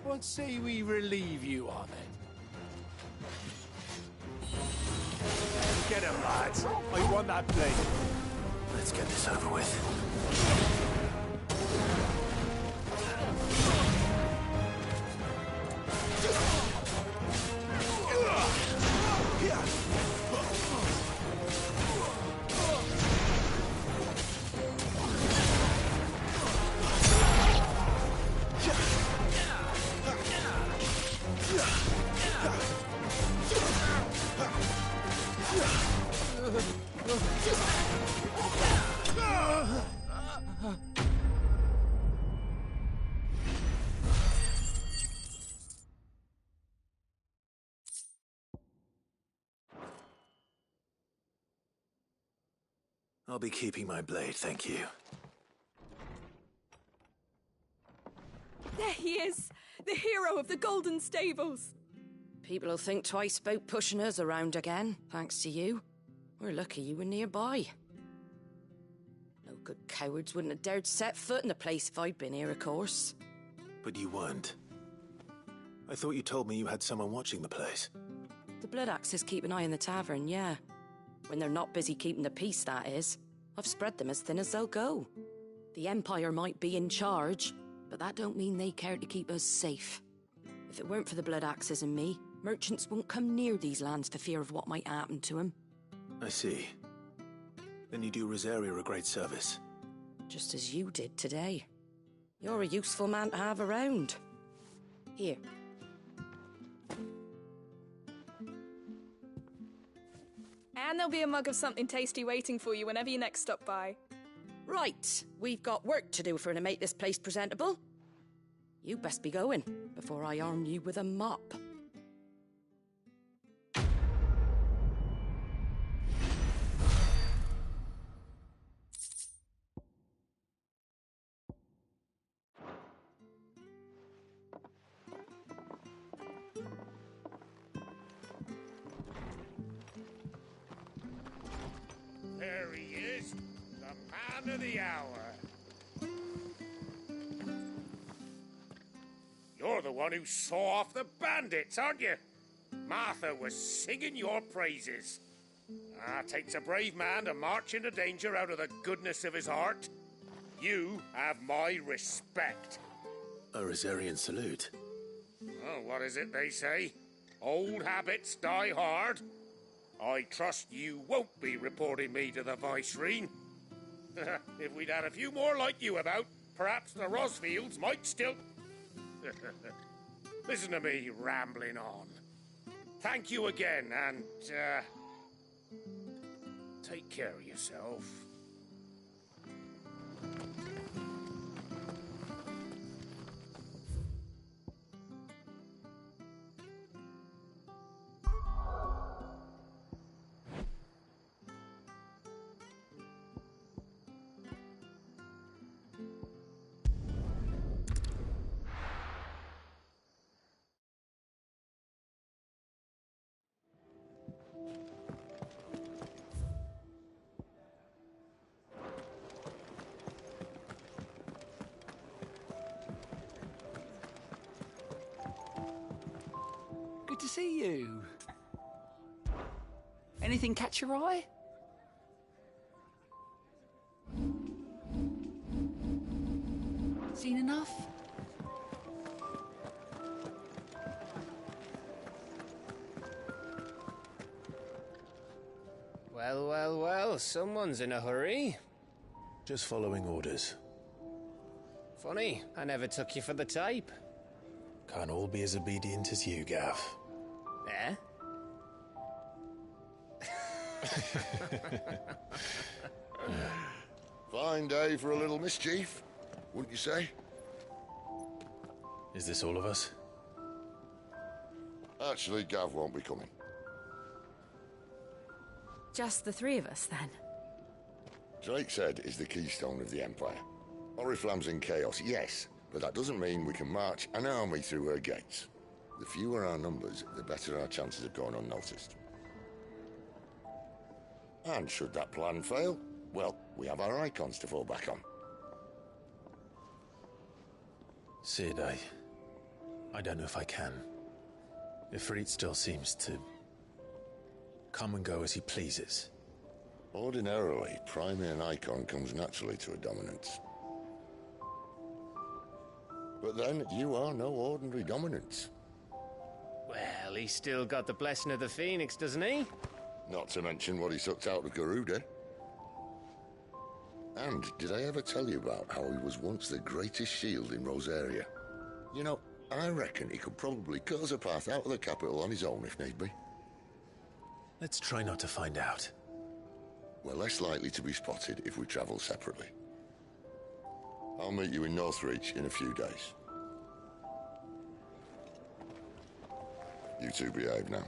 What say we relieve you of it? Get him, lads. I want that blade. Let's get this over with. I'll be keeping my blade, thank you. There he is, the hero of the Golden Stables. People will think twice about pushing us around again, thanks to you. We're lucky you were nearby. No good cowards wouldn't have dared set foot in the place if I'd been here, of course. But you weren't. I thought you told me you had someone watching the place. The Blood Axes keep an eye on the tavern, yeah. When they're not busy keeping the peace, that is. I've spread them as thin as they'll go. The Empire might be in charge, but that don't mean they care to keep us safe. If it weren't for the Blood Axes and me, merchants won't come near these lands for fear of what might happen to them. I see. Then you do Rosaria a great service. Just as you did today. You're a useful man to have around. Here. And there'll be a mug of something tasty waiting for you whenever you next stop by. Right, we've got work to do if we're to make this place presentable. You best be going, before I arm you with a mop. There he is, the man of the hour. You're the one who saw off the bandits, aren't you? Martha was singing your praises. Takes a brave man to march into danger out of the goodness of his heart. You have my respect. A Rosarian salute. Oh, what is it they say? Old habits die hard. I trust you won't be reporting me to the Viceroy. If we'd had a few more like you about, perhaps the Rosfields might still... Listen to me rambling on. Thank you again, and, take care of yourself. Good to see you. Anything catch your eye? Seen enough? Well, well, well, someone's in a hurry. Just following orders. Funny, I never took you for the type. Can't all be as obedient as you, Gav. Eh? Fine day for a little mischief, wouldn't you say? Is this all of us? Actually, Gav won't be coming. Just the three of us, then? Drake's Head is the keystone of the Empire. Oriflamme's in chaos, yes, but that doesn't mean we can march an army through her gates. The fewer our numbers, the better our chances of going unnoticed. And should that plan fail, well, we have our icons to fall back on. Sid, I don't know if I can. Ifrit still seems to come and go as he pleases. Ordinarily, priming an icon comes naturally to a dominance. But then, you are no ordinary dominance. Well, he's still got the blessing of the Phoenix, doesn't he? Not to mention what he sucked out of Garuda. And did I ever tell you about how he was once the greatest shield in Rosaria? You know, I reckon he could probably cut us a path out of the capital on his own if need be. Let's try not to find out. We're less likely to be spotted if we travel separately. I'll meet you in Northreach in a few days. You two behave now.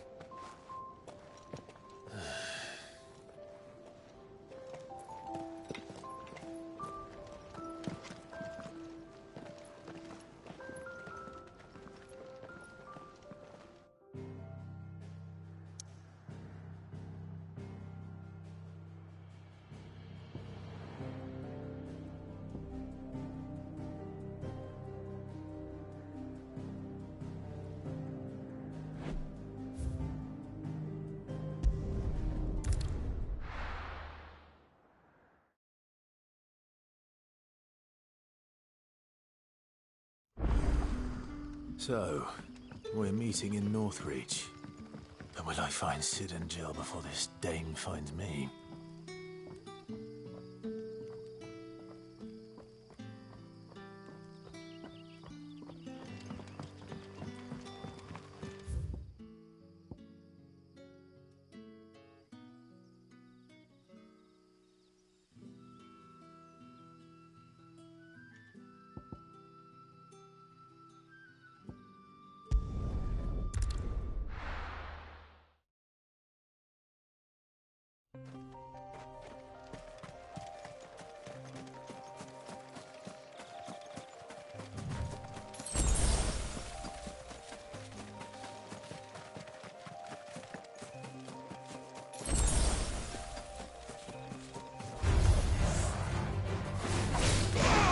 So, we're meeting in Northreach. But will I find Sid and Jill before this dame finds me?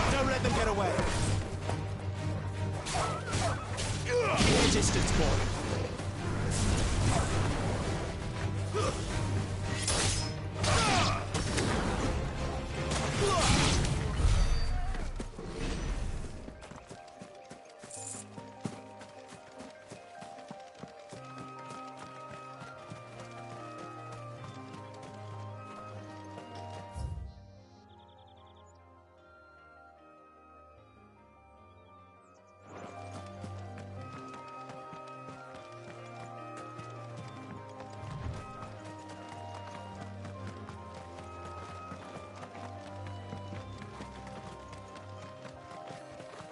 Don't let them get away. Distance, boy.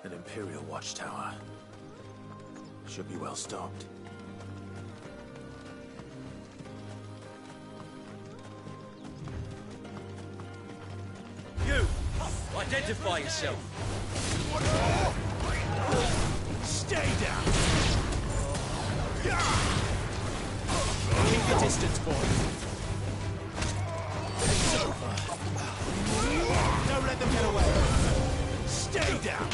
An Imperial watchtower. Should be well stocked. You! Identify yourself! Stay down! Keep your distance, boy. It's over. Don't let them get away. Stay down!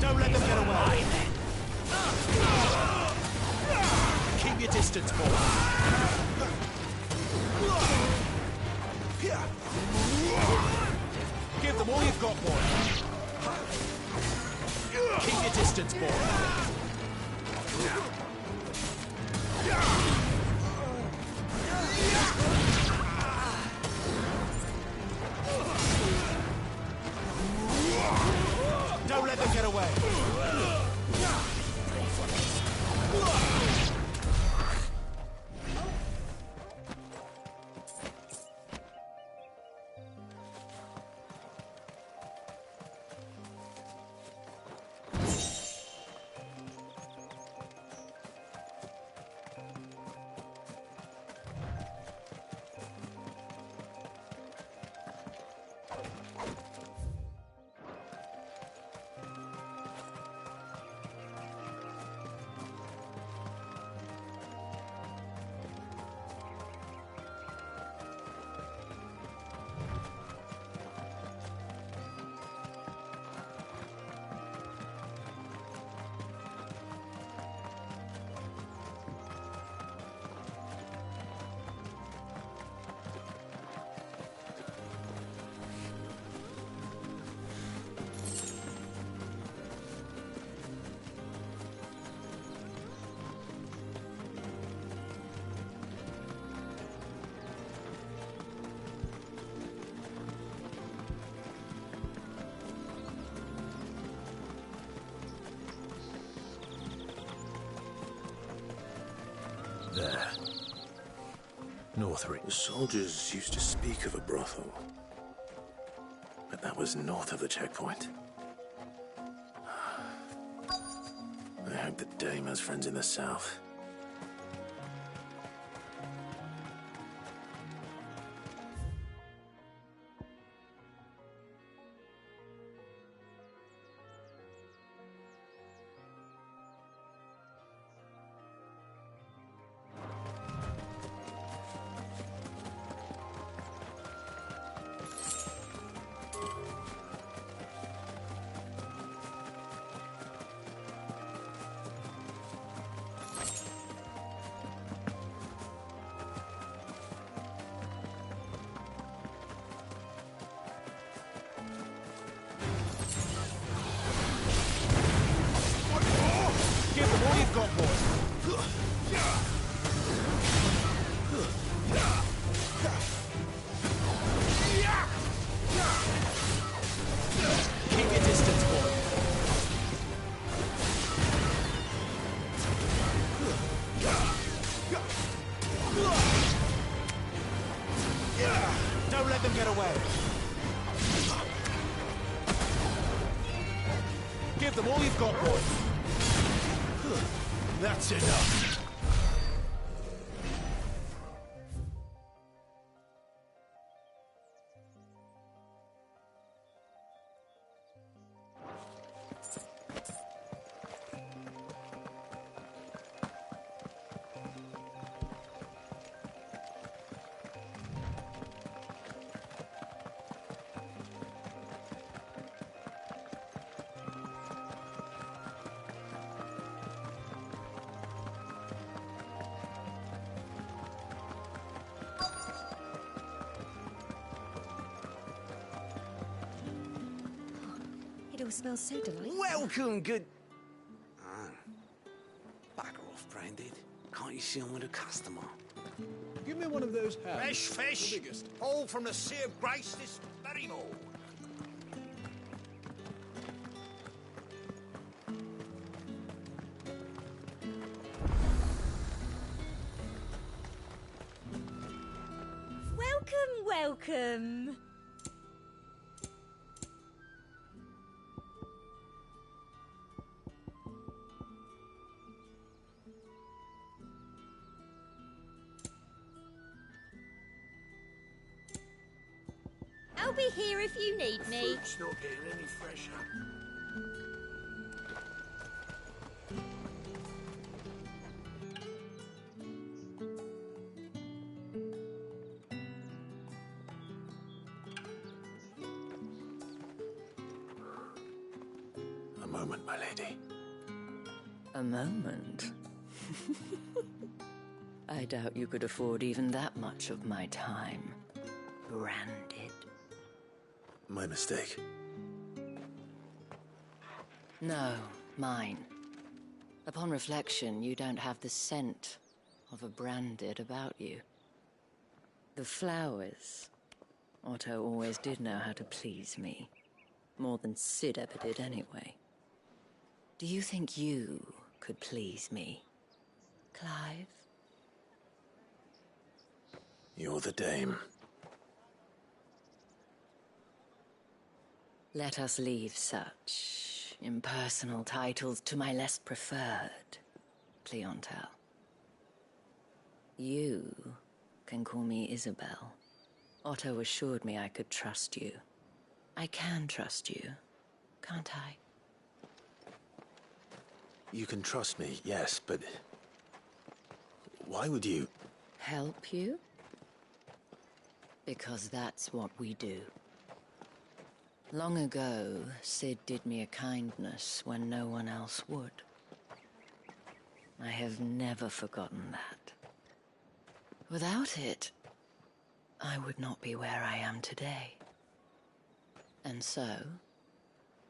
Don't let them get away. Keep your distance, boy. Give them all you've got, boy. Keep your distance, boy. Don't let them get away. There. Northridge. The soldiers used to speak of a brothel. But that was north of the checkpoint. I hope that Dame has friends in the south. Give them all you've got, boy. Keep your distance, boy. Don't let them get away. Give them all you've got, boy. That's enough. It all smells so delightful. Welcome, good... Bugger off, Branded. Can't you see I'm with a customer? Give me one of those hams. Fresh fish, all from the Sea of Grace this very morning. Welcome. I'll be here if you need me. Fruit's not getting any fresher. moment, my lady. A moment? I doubt you could afford even that much of my time. Branded. My mistake. No, mine. Upon reflection, you don't have the scent of a branded about you. The flowers. Otto always did know how to please me. More than Sid ever did anyway. Do you think you could please me, Clive? You're the dame. Let us leave such impersonal titles to my less preferred clientele. You can call me Isabel. Otto assured me I could trust you. I can trust you, can't I? You can trust me, yes, but... why would you... Help you? Because that's what we do. Long ago, Sid did me a kindness when no one else would. I have never forgotten that. Without it, I would not be where I am today. And so,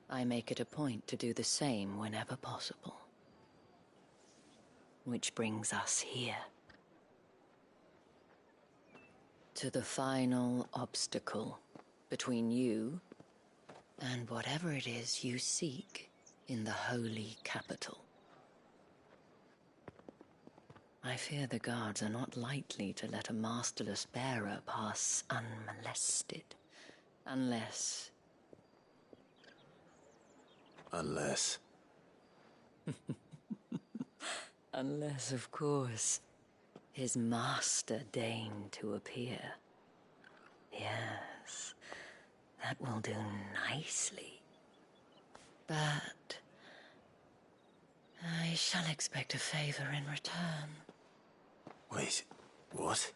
I make it a point to do the same whenever possible. Which brings us here. To the final obstacle between you and whatever it is you seek in the holy capital. I fear the guards are not likely to let a masterless bearer pass unmolested. Unless... Unless... Unless, of course, his master deigned to appear. Yes, that will do nicely. But... I shall expect a favor in return. Wait, what?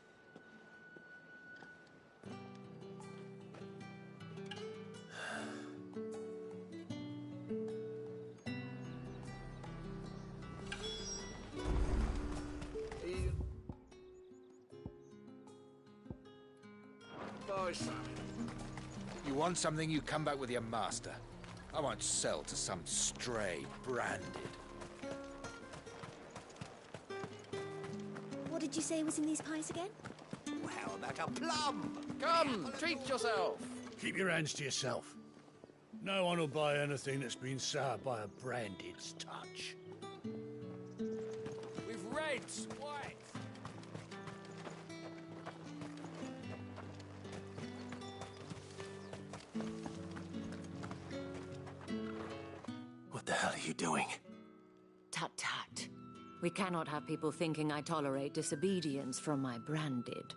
Buy something. You want something, you come back with your master. I won't sell to some stray branded. What did you say was in these pies again? Well, how about a plum? Come, treat yourself. Keep your hands to yourself. No one will buy anything that's been soured by a branded's touch. With reds, white. What the hell are you doing? Tut tut. We cannot have people thinking I tolerate disobedience from my branded.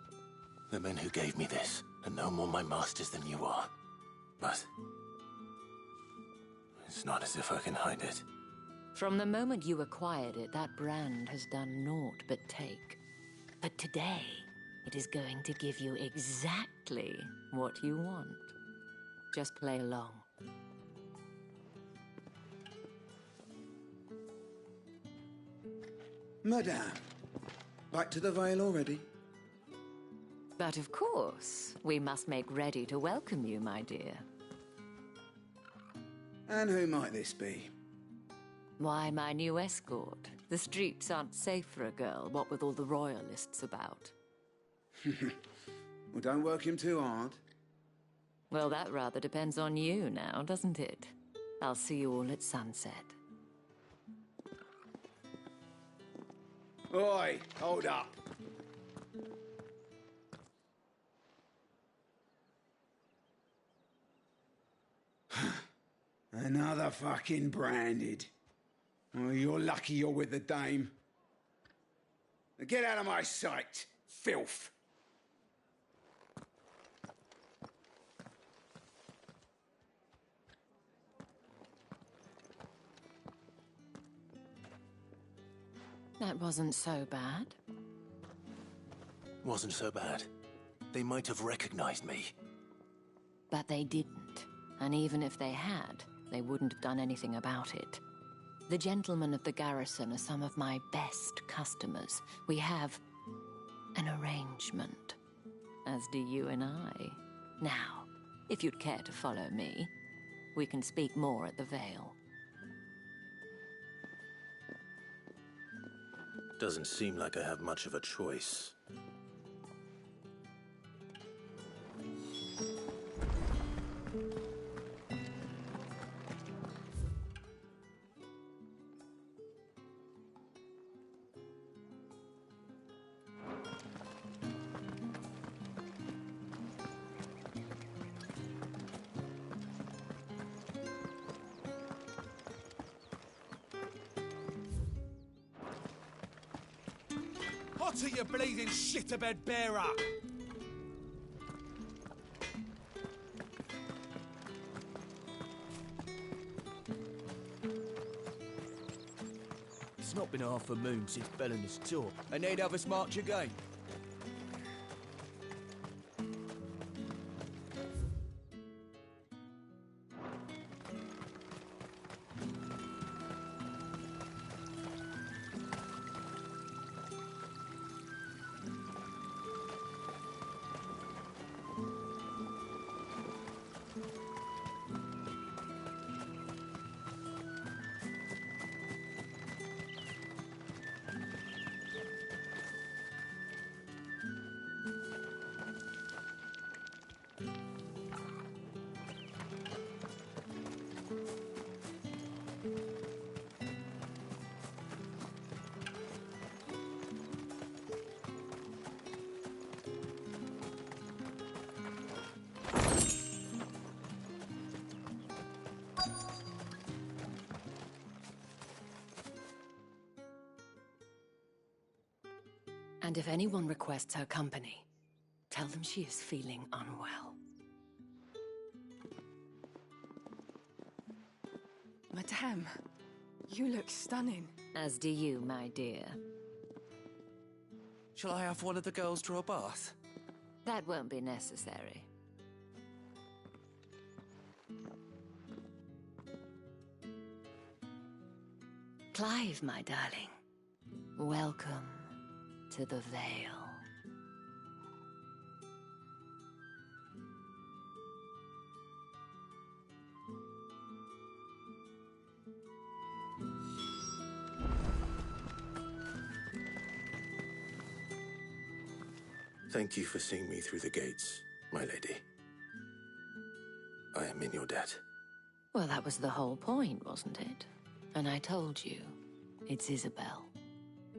The men who gave me this are no more my masters than you are. But... it's not as if I can hide it. From the moment you acquired it, that brand has done naught but take. But today, it is going to give you exactly what you want. Just play along. Madame, back to the Vale already? But of course, we must make ready to welcome you, my dear. And who might this be? Why, my new escort. The streets aren't safe for a girl, what with all the royalists about. Well, don't work him too hard. Well, that rather depends on you now, doesn't it? I'll see you all at sunset. Oi, hold up. Another fucking branded. Oh, you're lucky you're with the dame. Now get out of my sight, filth. That wasn't so bad. Wasn't so bad. They might have recognized me. But they didn't. And even if they had, they wouldn't have done anything about it. The gentlemen of the garrison are some of my best customers. We have an arrangement, as do you and I. Now, if you'd care to follow me, we can speak more at the Vale. Doesn't seem like I have much of a choice. What are you bleeding shit-a-bed bearer? It's not been half a moon since Belen's tour, and they'd have us march again. And if anyone requests her company, tell them she is feeling unwell. Madame, you look stunning. As do you, my dear. Shall I have one of the girls draw a bath? That won't be necessary. Clive, my darling. Welcome to the Vale. Thank you for seeing me through the gates, my lady. I am in your debt. Well, that was the whole point, wasn't it? And I told you, it's Isabel.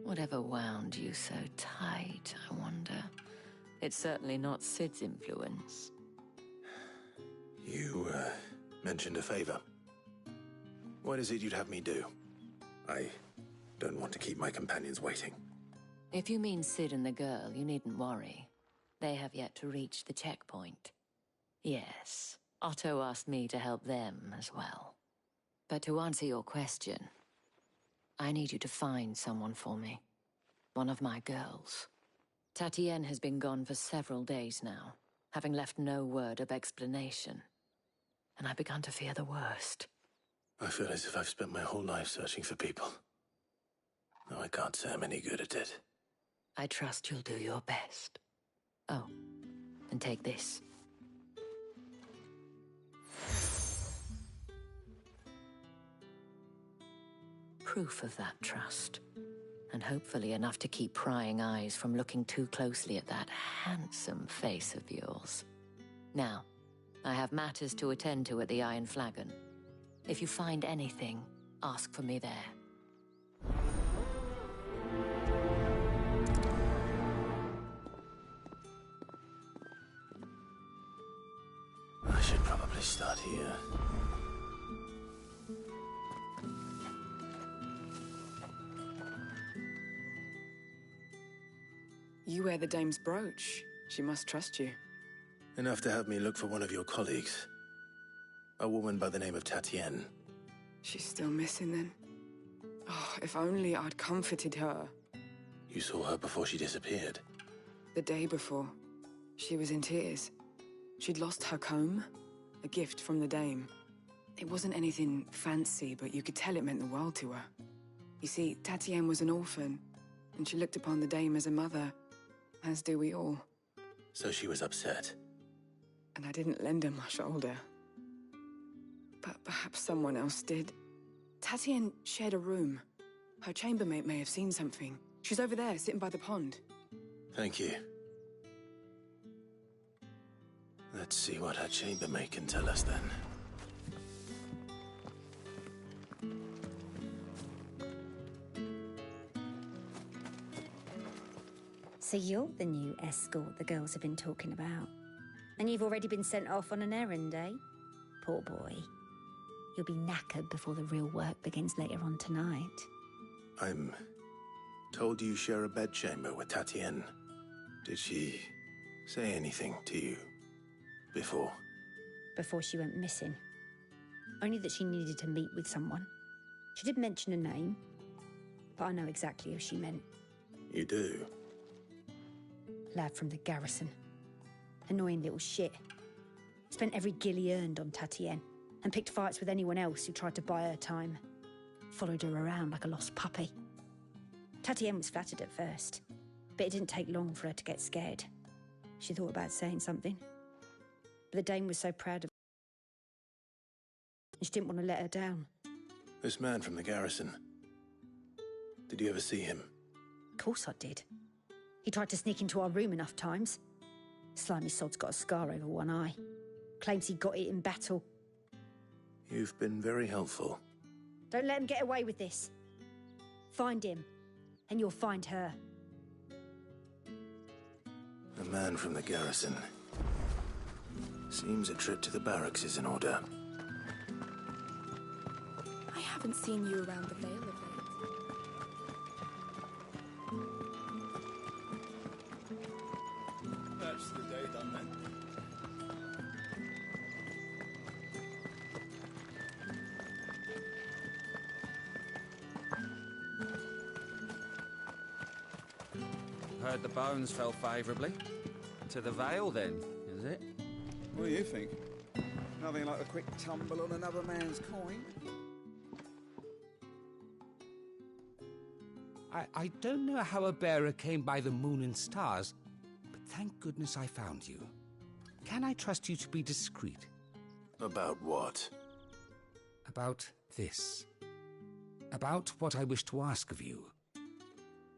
Whatever wound you so tight, I wonder. It's certainly not Sid's influence. You, mentioned a favor. What is it you'd have me do? I don't want to keep my companions waiting. If you mean Sid and the girl, you needn't worry. They have yet to reach the checkpoint. Yes, Otto asked me to help them as well. But to answer your question, I need you to find someone for me. One of my girls. Tatienne has been gone for several days now, having left no word of explanation. And I've begun to fear the worst. I feel as if I've spent my whole life searching for people. Though I can't say I'm any good at it. I trust you'll do your best. Oh, and take this. Proof of that trust. And hopefully enough to keep prying eyes from looking too closely at that handsome face of yours. Now, I have matters to attend to at the Iron Flagon. If you find anything, ask for me there. I should probably start here. You wear the dame's brooch. She must trust you. Enough to have me look for one of your colleagues. A woman by the name of Tatienne. She's still missing then. Oh, if only I'd comforted her. You saw her before she disappeared. The day before. She was in tears. She'd lost her comb, a gift from the dame. It wasn't anything fancy, but you could tell it meant the world to her. You see, Tatienne was an orphan, and she looked upon the dame as a mother, as do we all. So she was upset. And I didn't lend her my shoulder. But perhaps someone else did. Tatienne shared a room. Her chambermaid may have seen something. She's over there, sitting by the pond. Thank you. Let's see what her chambermaid can tell us then. So you're the new escort the girls have been talking about. And you've already been sent off on an errand, eh? Poor boy. You'll be knackered before the real work begins later on tonight. I'm told you share a bedchamber with Tatienne. Did she say anything to you before? Before she went missing. Only that she needed to meet with someone. She did mention a name, but I know exactly who she meant. You do? Lad from the garrison. Annoying little shit. Spent every guil he earned on Tatienne, and picked fights with anyone else who tried to buy her time. Followed her around like a lost puppy. Tatienne was flattered at first, but it didn't take long for her to get scared. She thought about saying something, but the dame was so proud of her, and she didn't want to let her down. This man from the garrison. Did you ever see him? Of course I did. He tried to sneak into our room enough times. Slimy sod's got a scar over one eye. Claims he got it in battle. You've been very helpful. Don't let him get away with this. Find him, and you'll find her. A man from the garrison. Seems a trip to the barracks is in order. I haven't seen you around the Vale of late. That's the day done then. Heard the bones fell favourably. To the Vale, then, is it? What do you think? Nothing like a quick tumble on another man's coin? I don't know how a bearer came by the moon and stars, but thank goodness I found you. Can I trust you to be discreet? About what? About this. About what I wish to ask of you.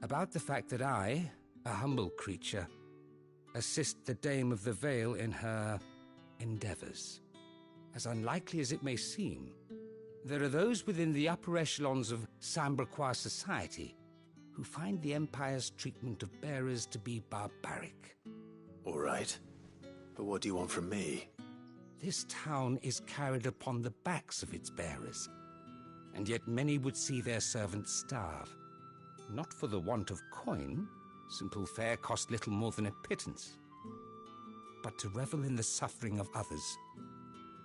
About the fact that I, a humble creature, assist the Dame of the Vale in her endeavours. As unlikely as it may seem, there are those within the upper echelons of Samberquois society who find the Empire's treatment of bearers to be barbaric. All right. But what do you want from me? This town is carried upon the backs of its bearers, and yet many would see their servants starve. Not for the want of coin, simple fare cost little more than a pittance, but to revel in the suffering of others,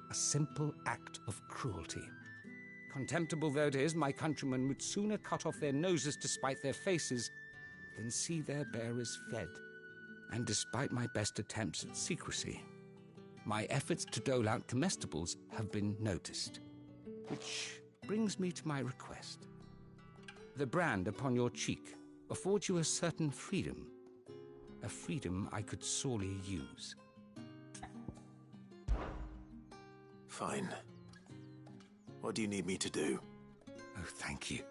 a simple act of cruelty. Contemptible though it is, my countrymen would sooner cut off their noses to spite their faces than see their bearers fed. And despite my best attempts at secrecy, my efforts to dole out comestibles have been noticed. Which brings me to my request. The brand upon your cheek affords you a certain freedom, a freedom I could sorely use. Fine. What do you need me to do? Oh, thank you.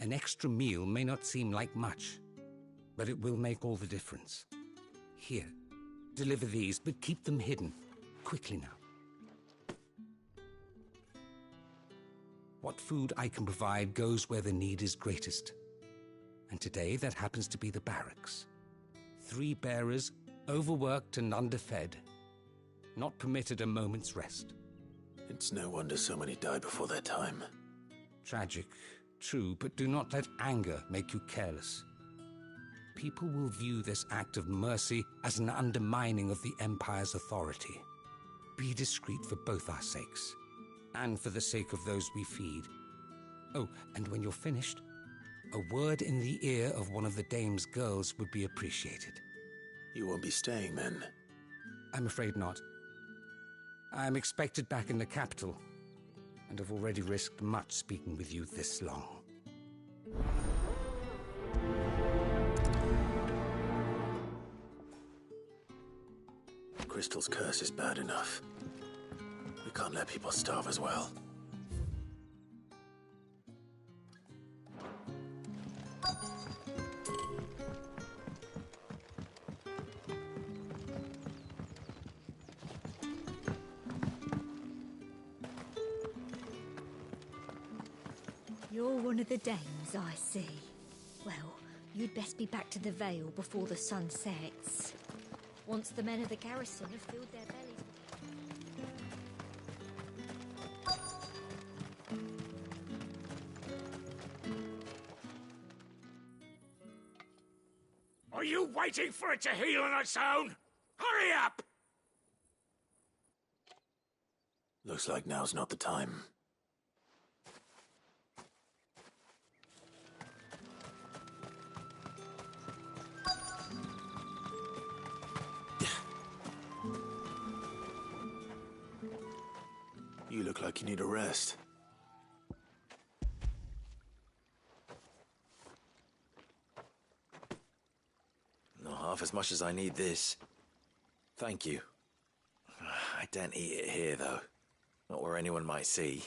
An extra meal may not seem like much, but it will make all the difference. Here, deliver these, but keep them hidden. Quickly now. What food I can provide goes where the need is greatest. And today that happens to be the barracks. 3 bearers, overworked and underfed, not permitted a moment's rest. It's no wonder so many die before their time. Tragic, true, but do not let anger make you careless. People will view this act of mercy as an undermining of the Empire's authority. Be discreet for both our sakes, and for the sake of those we feed. Oh, and when you're finished, a word in the ear of one of the dame's girls would be appreciated. You won't be staying then? I'm afraid not. I'm expected back in the capital, and have already risked much speaking with you this long. Crystal's curse is bad enough. We can't let people starve as well. You're one of the dames, I see. Well, you'd best be back to the Vale before the sun sets. Once the men of the garrison have filled their bellies with... Are you waiting for it to heal on its own? Hurry up! Looks like now's not the time. You look like you need a rest. Not half as much as I need this. Thank you. I daren't eat it here, though. Not where anyone might see.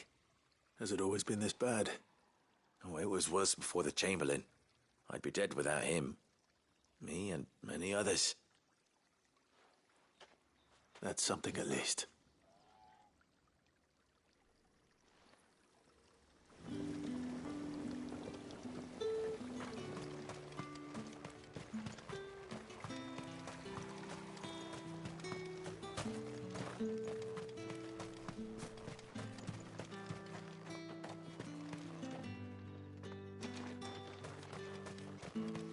Has it always been this bad? Oh, it was worse before the Chamberlain. I'd be dead without him. Me and many others. That's something at least.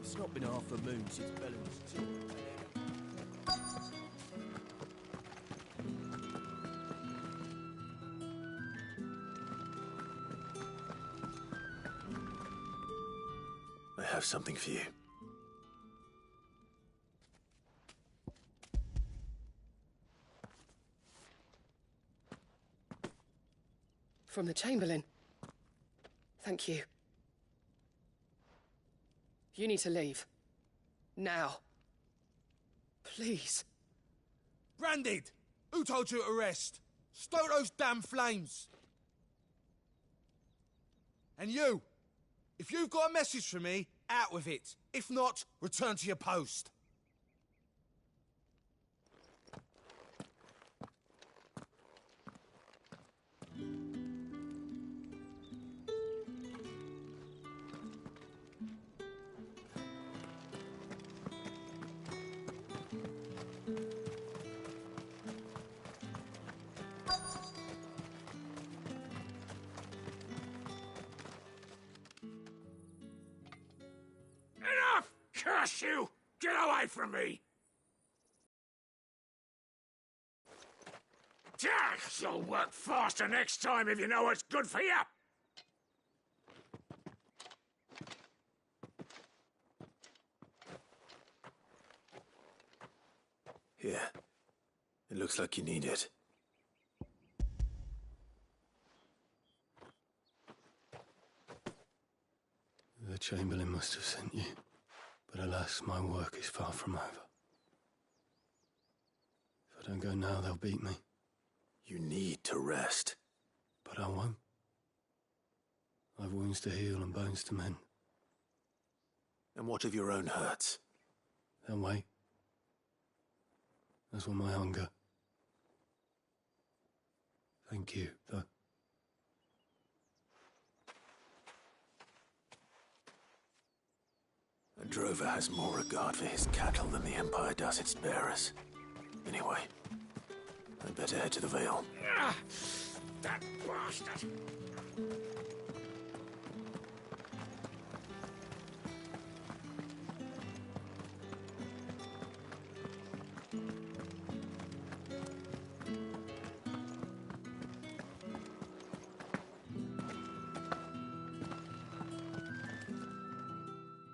It's not been half a moon since Bellen's tour. I have something for you. From the Chamberlain. Thank you. You need to leave. Now. Please. Branded! Who told you to rest? Stoke those damn flames! And you! If you've got a message for me, out with it. If not, return to your post. Enough! Curse you! Get away from me! You'll work faster next time if you know what's good for you! Here. It looks like you need it. The Chamberlain must have sent you, but alas, my work is far from over. If I don't go now, they'll beat me. You need to rest. But I won't. I've wounds to heal and bones to mend. And what of your own hurts? They'll wait. As will my hunger. Thank you, though. A drover has more regard for his cattle than the Empire does its bearers. Anyway, I'd better head to the Vale. Ah, that bastard!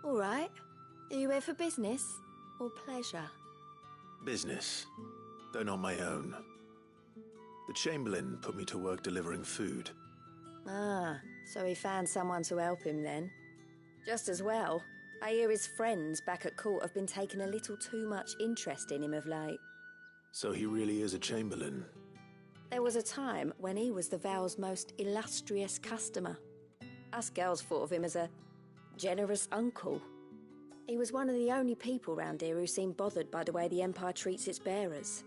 All right. Are you here for business or pleasure? Business, though not my own. The Chamberlain put me to work delivering food. Ah, so he found someone to help him then. Just as well. I hear his friends back at court have been taking a little too much interest in him of late. So he really is a Chamberlain? There was a time when he was the Vale's most illustrious customer. Us girls thought of him as a generous uncle. He was one of the only people round here who seemed bothered by the way the Empire treats its bearers.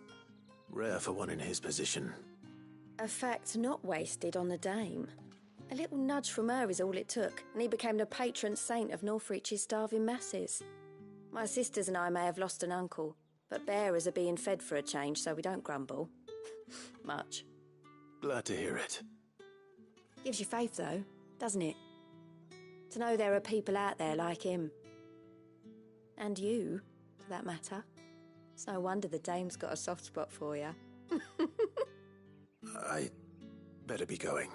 Rare for one in his position. A fact not wasted on the Dame. A little nudge from her is all it took, and he became the patron saint of Northreach's starving masses. My sisters and I may have lost an uncle, but bearers are being fed for a change, so we don't grumble. Much. Glad to hear it. Gives you faith, though, doesn't it? To know there are people out there like him. And you, for that matter. It's no wonder the Dame's got a soft spot for you. I better be going.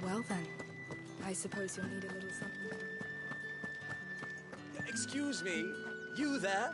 Well then, I suppose you'll need a little something. Excuse me, you there?